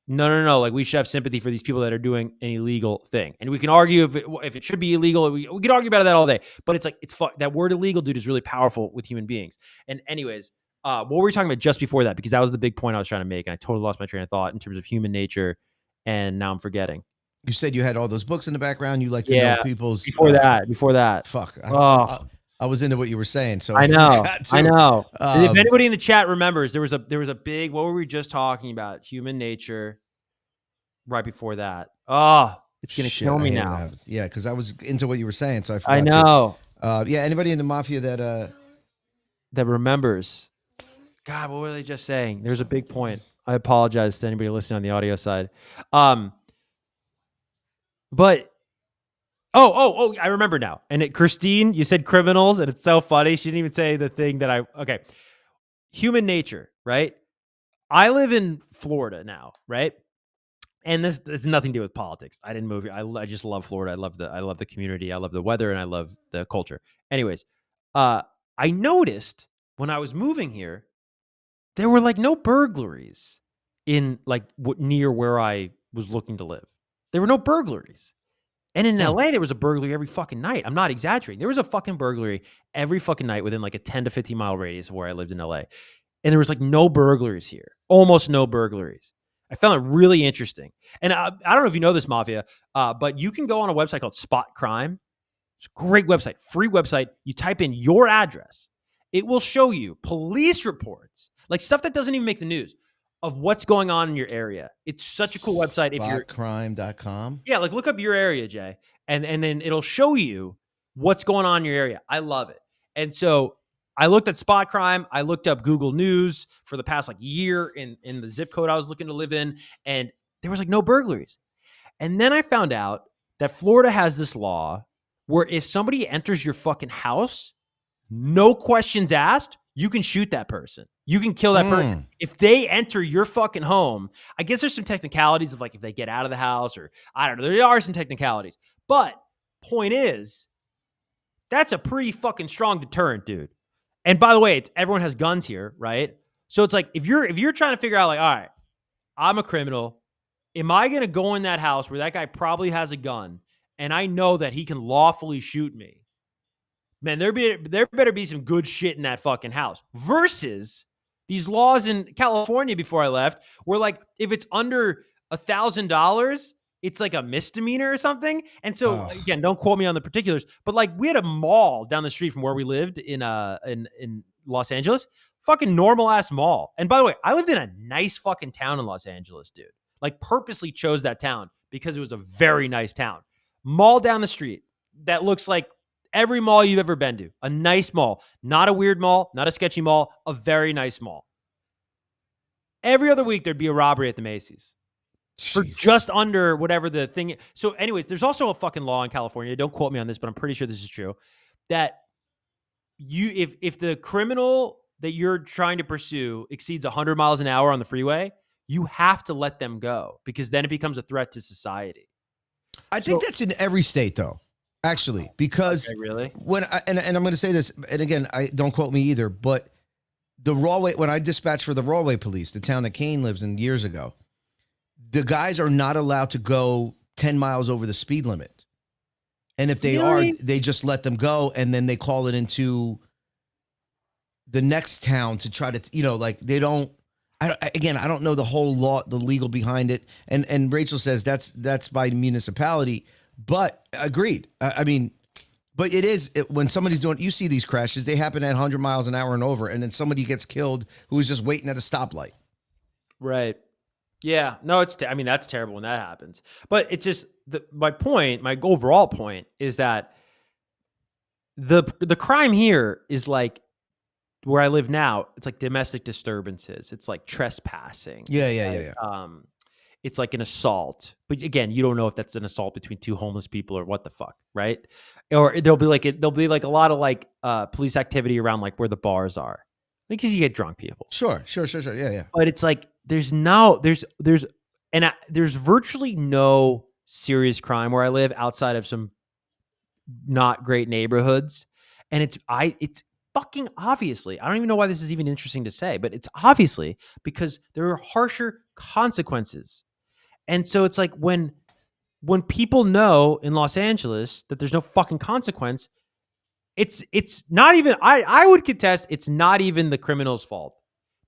no, like, we should have sympathy for these people that are doing an illegal thing. And we can argue if it should be illegal. We could argue about that all day. But it's like, that word illegal, dude, is really powerful with human beings. And anyways, what were we talking about just before that? Because that was the big point I was trying to make, and I totally lost my train of thought in terms of human nature, and now I'm forgetting. You said you had all those books in the background. You like to know people's before that. Fuck. I was into what you were saying, so I know. If anybody in the chat remembers, there was a big. What were we just talking about? Human nature. Right before that. Oh, it's gonna kill me now. Yeah, because I was into what you were saying, so I forgot. I know. Yeah. Anybody in the mafia that remembers? God, what were they just saying? There's a big point. I apologize to anybody listening on the audio side. But. Oh, I remember now. And Christine, you said criminals, and it's so funny. She didn't even say the thing that okay. Human nature, right? I live in Florida now, right? And this has nothing to do with politics. I didn't move here. I just love Florida. I love the community. I love the weather, and I love the culture. Anyways, I noticed when I was moving here, there were like no burglaries in like near where I was looking to live. There were no burglaries. And in LA, there was a burglary every fucking night. I'm not exaggerating. There was a fucking burglary every fucking night within like a 10 to 15 mile radius of where I lived in LA. And there was like no burglaries here. Almost no burglaries. I found it really interesting. And I don't know if you know this, Mafia, but you can go on a website called Spot Crime. It's a great website, free website. You type in your address. It will show you police reports, like stuff that doesn't even make the news, of what's going on in your area. It's such a cool website. If you're spotcrime.com. Yeah, like look up your area, Jay, and then it'll show you what's going on in your area. I love it. And so I looked at Spot Crime. I looked up Google News for the past like year in the zip code I was looking to live in, and there was like no burglaries. And then I found out that Florida has this law where if somebody enters your fucking house, no questions asked, you can shoot that person. You can kill that person. If they enter your fucking home, I guess there's some technicalities of like if they get out of the house, or I don't know. There are some technicalities. But point is, that's a pretty fucking strong deterrent, dude. And by the way, everyone has guns here, right? So it's like if you're trying to figure out like, all right, I'm a criminal. Am I going to go in that house where that guy probably has a gun and I know that he can lawfully shoot me? Man, there better be some good shit in that fucking house. Versus these laws in California before I left, where like if it's under $1,000, it's like a misdemeanor or something. And so again, don't quote me on the particulars, but like we had a mall down the street from where we lived in Los Angeles, fucking normal ass mall. And by the way, I lived in a nice fucking town in Los Angeles, dude. Like purposely chose that town because it was a very nice town. Mall down the street that looks like every mall you've ever been to. A nice mall. Not a weird mall, not a sketchy mall, a very nice mall. Every other week, there'd be a robbery at the Macy's. Jeez. For just under whatever the thing is. So anyways, there's also a fucking law in California. Don't quote me on this, but I'm pretty sure this is true. That if the criminal that you're trying to pursue exceeds 100 miles an hour on the freeway, you have to let them go because then it becomes a threat to society. I think that's in every state, though. Actually, because really, when I'm going to say this, and again, I don't quote me either, but the Rawway, when I dispatched for the Rawway police, the town that Kane lives in years ago, the guys are not allowed to go 10 miles over the speed limit. And if they are, they just let them go, and then they call it into the next town to try to, like they don't. I don't know the whole law, the legal behind it. And Rachel says that's by municipality, but agreed. But it is when somebody's doing. You see these crashes; they happen at 100 miles an hour and over, and then somebody gets killed who was just waiting at a stoplight. Right. Yeah. No, that's terrible when that happens. But it's just my overall point is that the crime here is like where I live now. It's like domestic disturbances. It's like trespassing. Yeah. It's like an assault. But again, you don't know if that's an assault between two homeless people or what the fuck, right? Or there'll be like a lot of like police activity around like where the bars are. Because you get drunk people. Sure. Yeah. But it's like there's virtually no serious crime where I live outside of some not great neighborhoods, and it's fucking obviously. I don't even know why this is even interesting to say, but it's obviously because there are harsher consequences, and so it's like when people know in Los Angeles that there's no fucking consequence. It's not even, I would contest, it's not even the criminal's fault.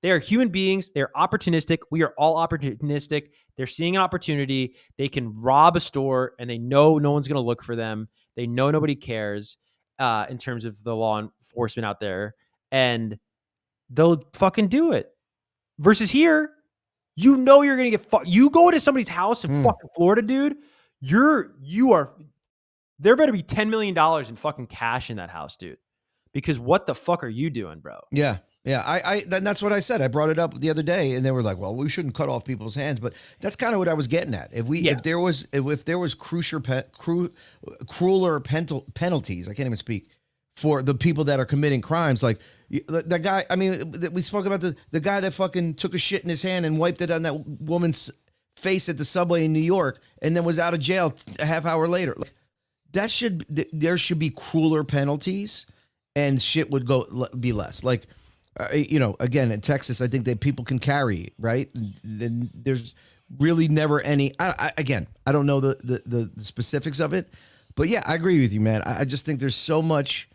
They are human beings. They're opportunistic. We are all opportunistic. They're seeing an opportunity. They can rob a store and they know no one's going to look for them. They know nobody cares in terms of the law enforcement out there, and they'll fucking do it. Versus here, you're going to get you go to somebody's house in fucking Florida, dude. There better be $10 million in fucking cash in that house, dude. Because what the fuck are you doing, bro? Yeah. That's what I said. I brought it up the other day, and they were like, "Well, we shouldn't cut off people's hands." But that's kind of what I was getting at. If there was crueler penalties, I can't even speak, for the people that are committing crimes, like that guy. I mean, we spoke about the guy that fucking took a shit in his hand and wiped it on that woman's face at the subway in New York, and then was out of jail a half hour later. Like, there should be crueler penalties, and shit would be less. Like, again, in Texas, I think that people can carry, right? Then there's really never any. I don't know the specifics of it, but yeah, I agree with you, man. I just think there's so much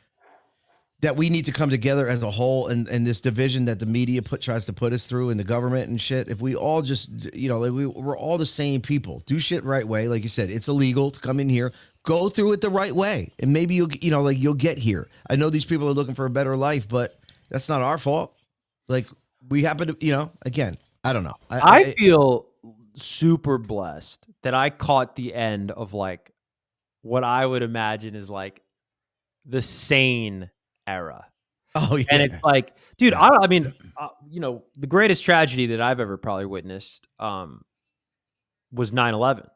that we need to come together as a whole, and this division that the media tries to put us through, and the government and shit. If we all just, we're all the same people. Do shit right way, like you said. It's illegal to come in here. Go through it the right way, and maybe you'll get here. I know these people are looking for a better life, but that's not our fault. Like, we happen to, again, I don't know. I feel super blessed that I caught the end of like what I would imagine is like the sane era. Oh yeah. And it's like, dude, the greatest tragedy that I've ever probably witnessed was 9/11.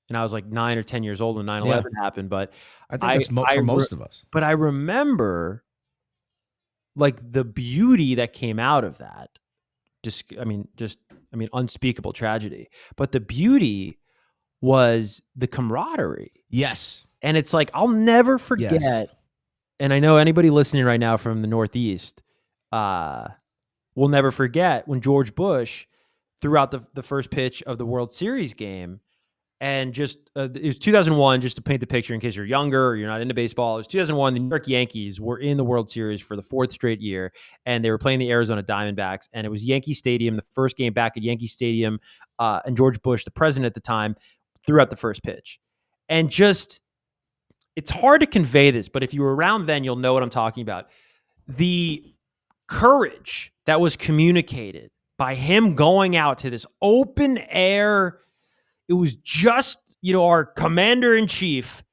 And I was like 9 or 10 years old when 9/11 happened. But I think that's for most of us. But I remember like the beauty that came out of that. Unspeakable tragedy. But the beauty was the camaraderie. Yes. And it's like, I'll never forget. Yes. And I know anybody listening right now from the Northeast will never forget when George Bush threw out the first pitch of the World Series game. And just it was 2001, just to paint the picture in case you're younger or you're not into baseball. It was 2001. The New York Yankees were in the World Series for the 4th straight year, and they were playing the Arizona Diamondbacks. And it was Yankee Stadium, the first game back at Yankee Stadium. And George Bush, the president at the time, threw out the first pitch. And just, it's hard to convey this, but if you were around then, you'll know what I'm talking about. The courage that was communicated by him going out to this open air. It was just, our commander-in-chief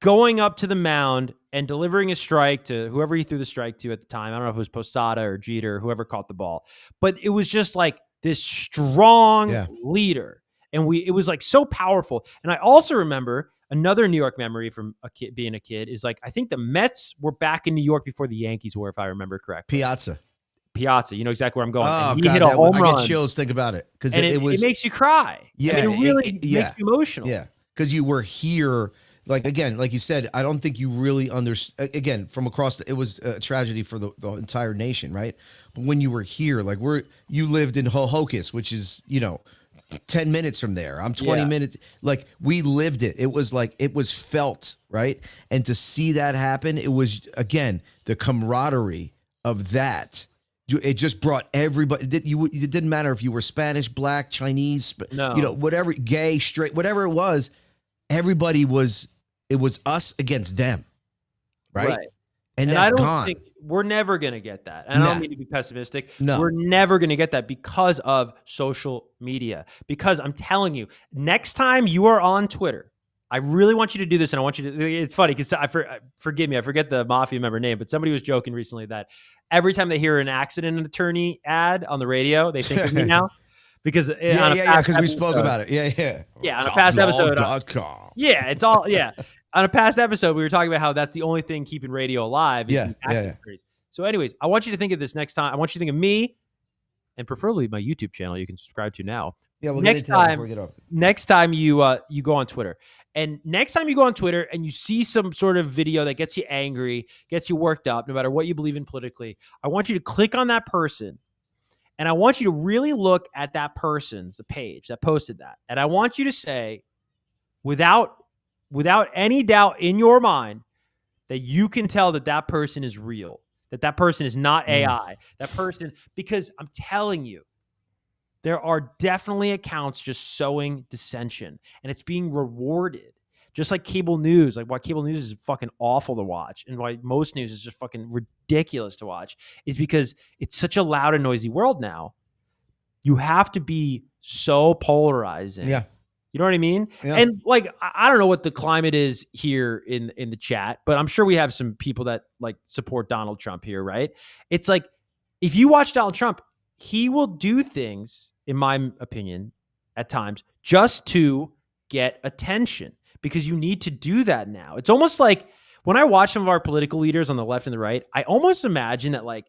going up to the mound and delivering a strike to whoever he threw the strike to at the time. I don't know if it was Posada or Jeter, whoever caught the ball. But it was just like this strong leader. And it was like so powerful. And I also remember another New York memory from being a kid is like, I think the Mets were back in New York before the Yankees were, if I remember correctly. Piazza, you know exactly where I'm going. Oh, and he God, hit a home run. I get chills think about it. Because it makes you cry. Yeah. It really makes you emotional. Yeah. Because you were here. Like, again, like you said, I don't think you really understand. Again, from across, it was a tragedy for the entire nation, right? But when you were here, like you lived in Hohokus, which is 10 minutes from there. I'm 20 minutes. Like, we lived it. It was like, it was felt, right? And to see that happen, it was, again, the camaraderie of that. It just brought everybody. It didn't matter if you were Spanish, Black, Chinese, No. whatever, gay, straight, whatever it was. Everybody was. It was us against them, right? And that's I don't gone. think we're never gonna get that. And I don't mean to be pessimistic. No. We're never gonna get that because of social media. Because I'm telling you, next time you are on Twitter, I really want you to do this, and I want you to. It's funny because forgive me, I forget the mafia member name, but somebody was joking recently that every time they hear an accident attorney ad on the on the think of me now. Because because we spoke about it. Yeah, on a past episode. Yeah, it's all on a past episode, we were talking about how that's the only thing keeping radio alive. So, anyways, I want you to think of this next time. I want you to think of me, and preferably my YouTube channel you can subscribe to now. Yeah, we'll next get into that before time. we get off. Next time you go on Twitter, and next time you go on Twitter and you see some sort of video that gets you angry, gets you worked up, no matter what you believe in politically, I want you to click on that person. And I want you to really look at that person's page that posted that. And I want you to say, without any doubt in your mind, that you can tell that person is real, that person is not AI, that person, because I'm telling you, there are definitely accounts just sowing dissension, and it's being rewarded. Just like cable news, like why cable news is fucking awful to watch and why most news is just fucking ridiculous to watch is because it's such a loud and noisy world now. You have to be so polarizing. Yeah. You know what I mean? Yeah. And like, I don't know what the climate is here in the chat, but I'm sure we have some people that like support Donald Trump here, right? It's like, if you watch Donald Trump, he will do things, in my opinion, at times, just to get attention. Because you need to do that now. It's almost like when I watch some of our political leaders on the left and the right, I almost imagine that like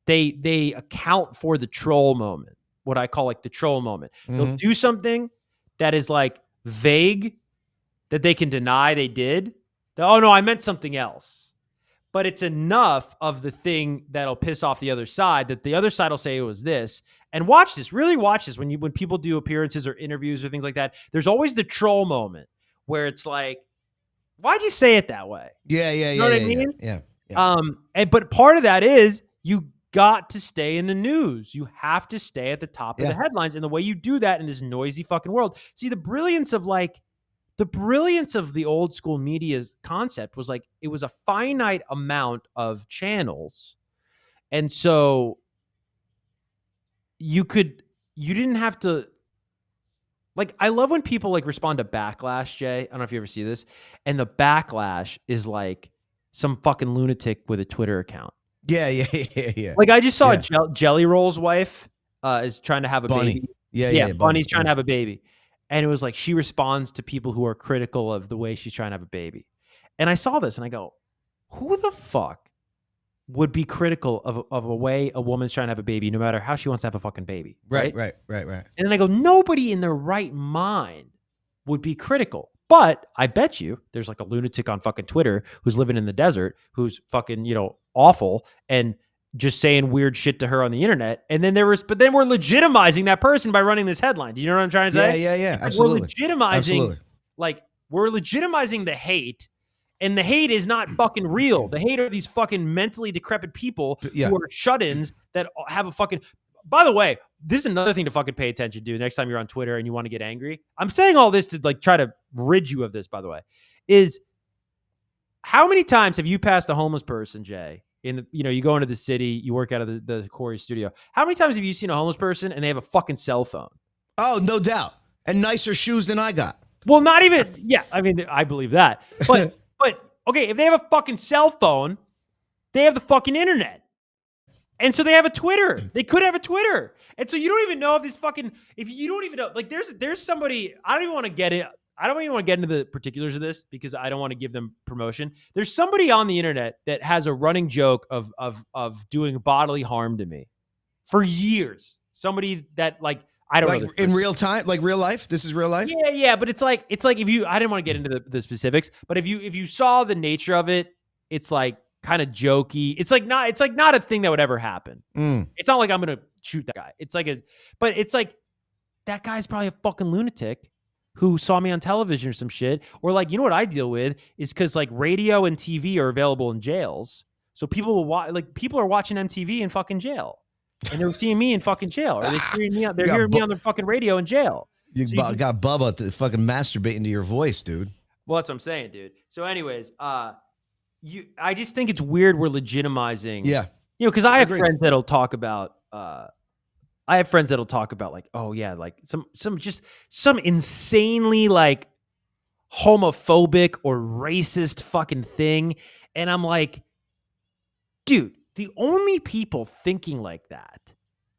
they account for the troll moment, what I call like the troll moment. They'll do something that is like vague, that they can deny they did. Oh no, I meant something else. But it's enough of the thing that'll piss off the other side that the other side will say it was this. And watch this, really watch this. When people do appearances or interviews or things like that, there's always the troll moment. Where it's like, why'd you say it that way? Yeah. You know what I mean? Yeah. But part of that is you got to stay in the news. You have to stay at the top of the headlines. And the way you do that in this noisy fucking world. See, the brilliance of the old school media's concept was like, it was a finite amount of channels. And so you didn't have to. Like, I love when people like respond to backlash, Jay. I don't know if you ever see this. And the backlash is like some fucking lunatic with a Twitter account. Yeah. Like, I just saw Jelly Roll's wife is trying to have a Bunny. baby. Yeah. Bunny's trying to have a baby. And it was like she responds to people who are critical of the way she's trying to have a baby. And I saw this and I go, who the fuck would be critical of a way a woman's trying to have a baby, no matter how she wants to have a fucking baby? Right. And then I go, nobody in their right mind would be critical. But I bet you there's like a lunatic on fucking Twitter who's living in the desert, who's fucking, awful and just saying weird shit to her on the internet. And then but then we're legitimizing that person by running this headline. Do you know what I'm trying to say? Yeah. Absolutely. We're legitimizing the hate. And the hate is not fucking real. The hate are these fucking mentally decrepit people who are shut-ins that have a fucking... By the way, this is another thing to fucking pay attention to next time you're on Twitter and you want to get angry. I'm saying all this to like try to rid you of this, by the way, is how many times have you passed a homeless person, Jay? You go into the city, you work out of the Corey studio. How many times have you seen a homeless person and they have a fucking cell phone? Oh, no doubt. And nicer shoes than I got. Well, not even... Yeah, I mean, I believe that. But... okay, if they have a fucking cell phone, they have the fucking internet. And so they have a Twitter. They could have a Twitter. And so you don't even know if you don't even know, like there's somebody, I don't even want to get into the particulars of this because I don't want to give them promotion. There's somebody on the internet that has a running joke of doing bodily harm to me for years. Somebody that like, I don't like know. In real time, like real life. This is real life. Yeah. But it's like if you, I didn't want to get into the specifics, but if you saw the nature of it, it's like kind of jokey. It's like not a thing that would ever happen. It's not like I'm gonna shoot that guy. But it's like that guy's probably a fucking lunatic who saw me on television or some shit. Or like, you know what I deal with is because like radio and TV are available in jails. So people will watch, like people are watching MTV in fucking jail. And they're seeing me in fucking jail. Or they're hearing me on the fucking radio in jail. You got Bubba to fucking masturbating to your voice, dude. Well, that's what I'm saying, dude. So anyways, I just think it's weird we're legitimizing. Yeah. You know, because I have friends that'll talk about like, oh yeah, like some insanely like homophobic or racist fucking thing. And I'm like, dude, the only people thinking like that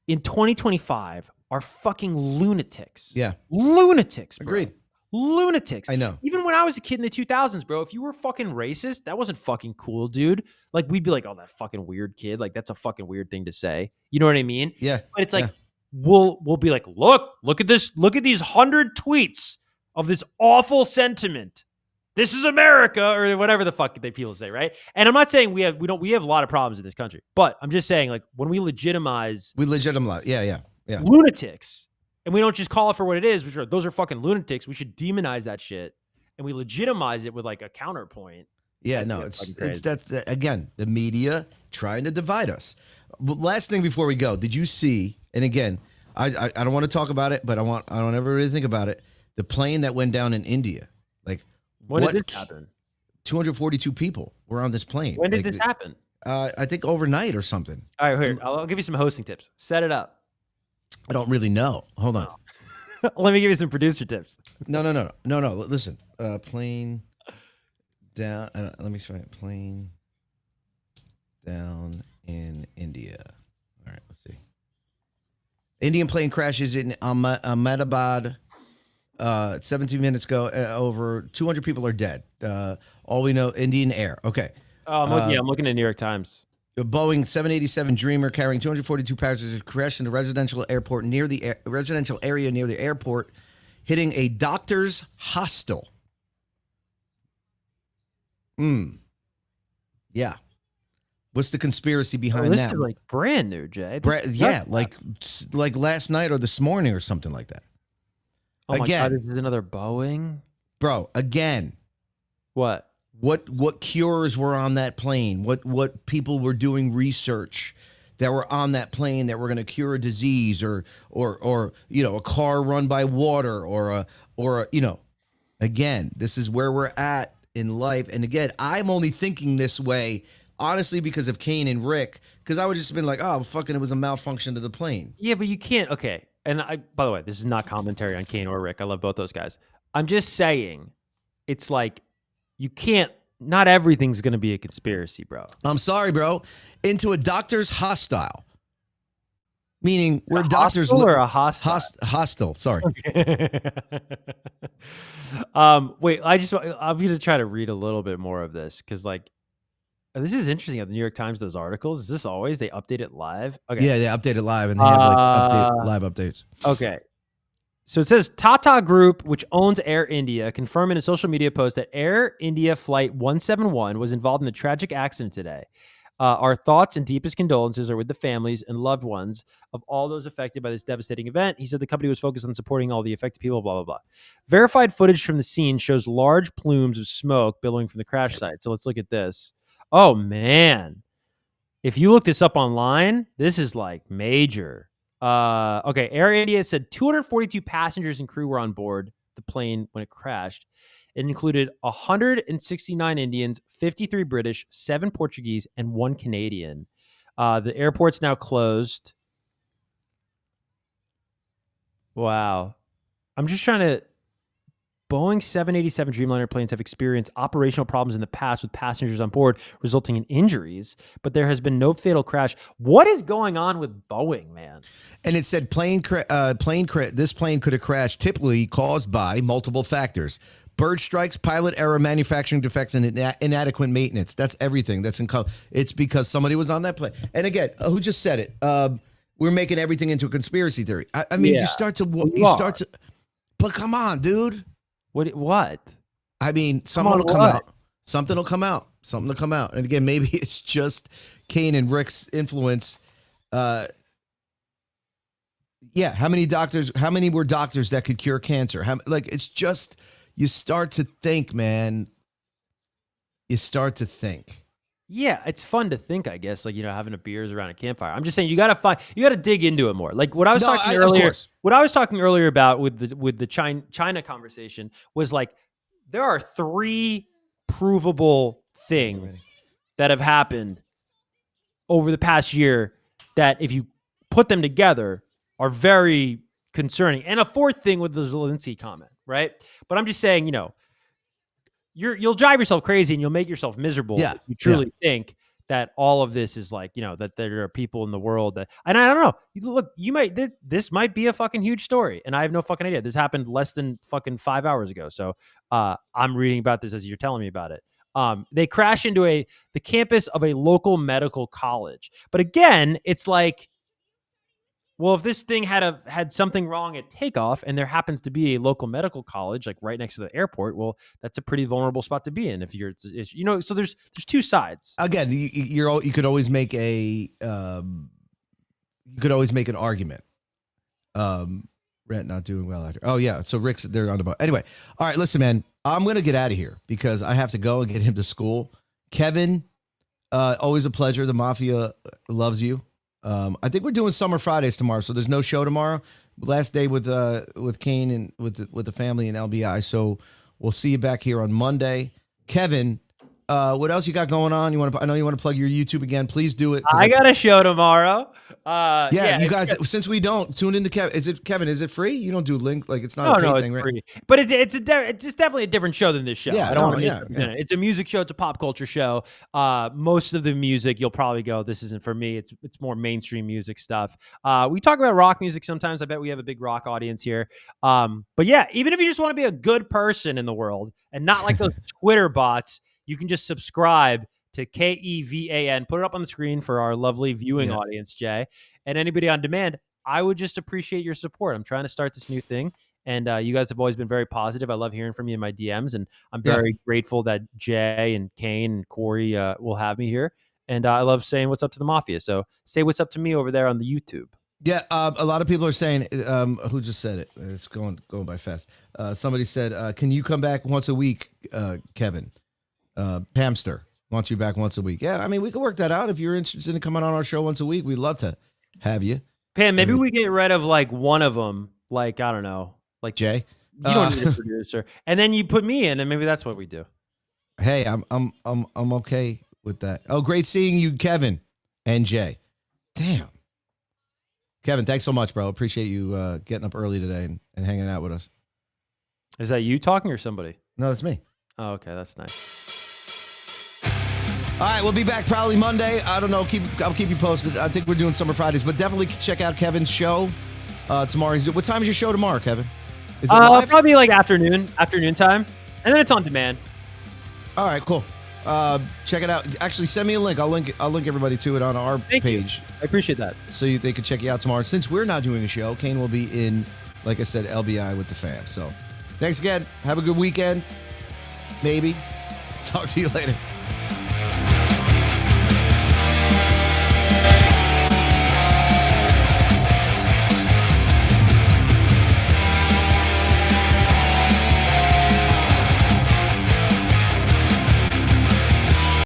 in 2025 are fucking lunatics. Yeah. Lunatics, bro. Agreed. Lunatics. I know. Even when I was a kid in the 2000s, bro, if you were fucking racist, that wasn't fucking cool, dude. Like, we'd be like, oh, that fucking weird kid. Like, that's a fucking weird thing to say. You know what I mean? Yeah. But it's like, we'll be like, look at this. Look at these 100 tweets of this awful sentiment. This is America, or whatever the fuck people say, right? And I'm not saying we have a lot of problems in this country, but I'm just saying, like, when we legitimize, yeah, lunatics, and we don't just call it for what it is, those are fucking lunatics. We should demonize that shit, and we legitimize it with like a counterpoint. Yeah, no, it's again, the media trying to divide us. Last thing before we go, did you see? And again, I don't want to talk about it, but I want everybody to think about it. The plane that went down in India, like. When did this happen? 242 people were on this plane. When did this happen? I think overnight or something. All right, here, I'll give you some hosting tips. Set it up. I don't really know. Hold on. Let me give you some producer tips. No. Listen, plane down. Let me try it. Plane down in India. All right, let's see. Indian plane crashes in Ahmedabad. 17 minutes ago, over 200 people are dead. All we know, Indian Air. Okay. I'm looking at New York Times. A Boeing 787 Dreamer carrying 242 passengers crashed in a residential airport residential area near the airport, hitting a doctor's hostel. Yeah. What's the conspiracy behind that? This is like brand new, Jay. Like last night or this morning or something like that. Oh my God, this is another Boeing? Bro, again. What cures were on that plane? What people were doing research that were on that plane that were going to cure a disease or you know, a car run by water or you know, again, this is where we're at in life. And again, I'm only thinking this way honestly because of Kane and Rick, because I would just have been like, oh, fucking, it was a malfunction to the plane. Yeah, but you can't. Okay. And by the way, this is not commentary on Kane or Rick. I love both those guys. I'm just saying, it's like, you can't, not everything's going to be a conspiracy, bro. I'm sorry, bro. Into a doctor's hostile. Meaning we're doctors. Or a hostile? Hostile, sorry. Okay. Wait, I'm going to try to read a little bit more of this because, like, this is interesting. How the New York Times does articles. Is this always they update it live? Okay. Yeah, they update it live, and they have like live updates. Okay. So it says Tata Group, which owns Air India, confirmed in a social media post that Air India Flight 171 was involved in the tragic accident today. Our thoughts and deepest condolences are with the families and loved ones of all those affected by this devastating event. He said the company was focused on supporting all the affected people, blah, blah, blah. Verified footage from the scene shows large plumes of smoke billowing from the crash site. So let's look at this. Oh, man. If you look this up online, this is like major. Okay, Air India said 242 passengers and crew were on board the plane when it crashed. It included 169 Indians, 53 British, 7 Portuguese, and 1 Canadian. The airport's now closed. Wow. I'm just trying to... Boeing 787 Dreamliner planes have experienced operational problems in the past with passengers on board, resulting in injuries, but there has been no fatal crash. What is going on with Boeing, man? And it said this plane could have crashed, typically caused by multiple factors: bird strikes, pilot error, manufacturing defects, and inadequate maintenance. That's everything. It's because somebody was on that plane. And again, who just said it? we're making everything into a conspiracy theory. I mean, you start to. But come on, dude. What? I mean, something will come out. Something will come out. Something will come out. And again, maybe it's just Kane and Rick's influence. Yeah. How many were doctors that could cure cancer? It's just, you start to think, man. You start to think. Yeah, it's fun to think, I guess, having a beers around a campfire. I'm just saying you got to dig into it more. Like what I was talking earlier, about with the China conversation was like, there are 3 provable things that have happened over the past year that if you put them together are very concerning. And a 4th thing with the Zelensky comment, right? But I'm just saying, you'll drive yourself crazy and you'll make yourself miserable if you truly think that all of this is that there are people in the world that, and I don't know, look, this might be a fucking huge story and I have no fucking idea. This happened less than fucking 5 hours ago. So I'm reading about this as you're telling me about it. They crash into the campus of a local medical college. But again, it's like, well, if this thing had something wrong at takeoff and there happens to be a local medical college like right next to the airport, well, that's a pretty vulnerable spot to be in if you're, so there's 2 sides. Again, you could always make an argument. Rent not doing well after. Oh yeah. So Rick's, they're on the boat. Anyway. All right, listen, man, I'm going to get out of here because I have to go and get him to school. Kevin, always a pleasure. The Mafia loves you. I think we're doing Summer Fridays tomorrow, so there's no show tomorrow. Last day with Kane and with the family and LBI. So we'll see you back here on Monday. Kevin, what else you got going on? I know you want to plug your YouTube again. Please do it. I got a show tomorrow. You guys, since we don't tune into Kevin, is it free? You don't do link, like it's not a paid thing, right? Free. But it's definitely a different show than this show. It's a music show. It's a pop culture show. Most of the music you'll probably go, this isn't for me. It's more mainstream music stuff. We talk about rock music sometimes. I bet we have a big rock audience here. But yeah, even if you just want to be a good person in the world and not like those Twitter bots, you can just subscribe to KEVAN. Put it up on the screen for our lovely viewing audience, Jay. And anybody on demand, I would just appreciate your support. I'm trying to start this new thing. And you guys have always been very positive. I love hearing from you in my DMs. And I'm very grateful that Jay and Kane and Corey will have me here. And I love saying what's up to the Mafia. So say what's up to me over there on the YouTube. Yeah, a lot of people are saying, who just said it? It's going by fast. Somebody said, can you come back once a week, Kevin? Pamster wants you back once a week. Yeah, I mean, we can work that out. If you're interested in coming on our show once a week, we'd love to have you. Pam, maybe we get rid of like one of them. Like, I don't know. Like Jay. You don't need a producer. And then you put me in and maybe that's what we do. Hey, I'm okay with that. Oh, great seeing you, Kevin and Jay. Damn. Kevin, thanks so much, bro. Appreciate you getting up early today and hanging out with us. Is that you talking or somebody? No, that's me. Oh, okay. That's nice. All right, we'll be back probably Monday. I don't know. I'll keep you posted. I think we're doing Summer Fridays, but definitely check out Kevin's show tomorrow. What time is your show tomorrow, Kevin? Is it live? Probably like afternoon time, and then it's on demand. All right, cool. Check it out. Actually, send me a link. I'll link everybody to it on our page. I appreciate that. So they can check you out tomorrow. Since we're not doing a show, Kane will be in, like I said, LBI with the fam. So thanks again. Have a good weekend. Maybe. Talk to you later.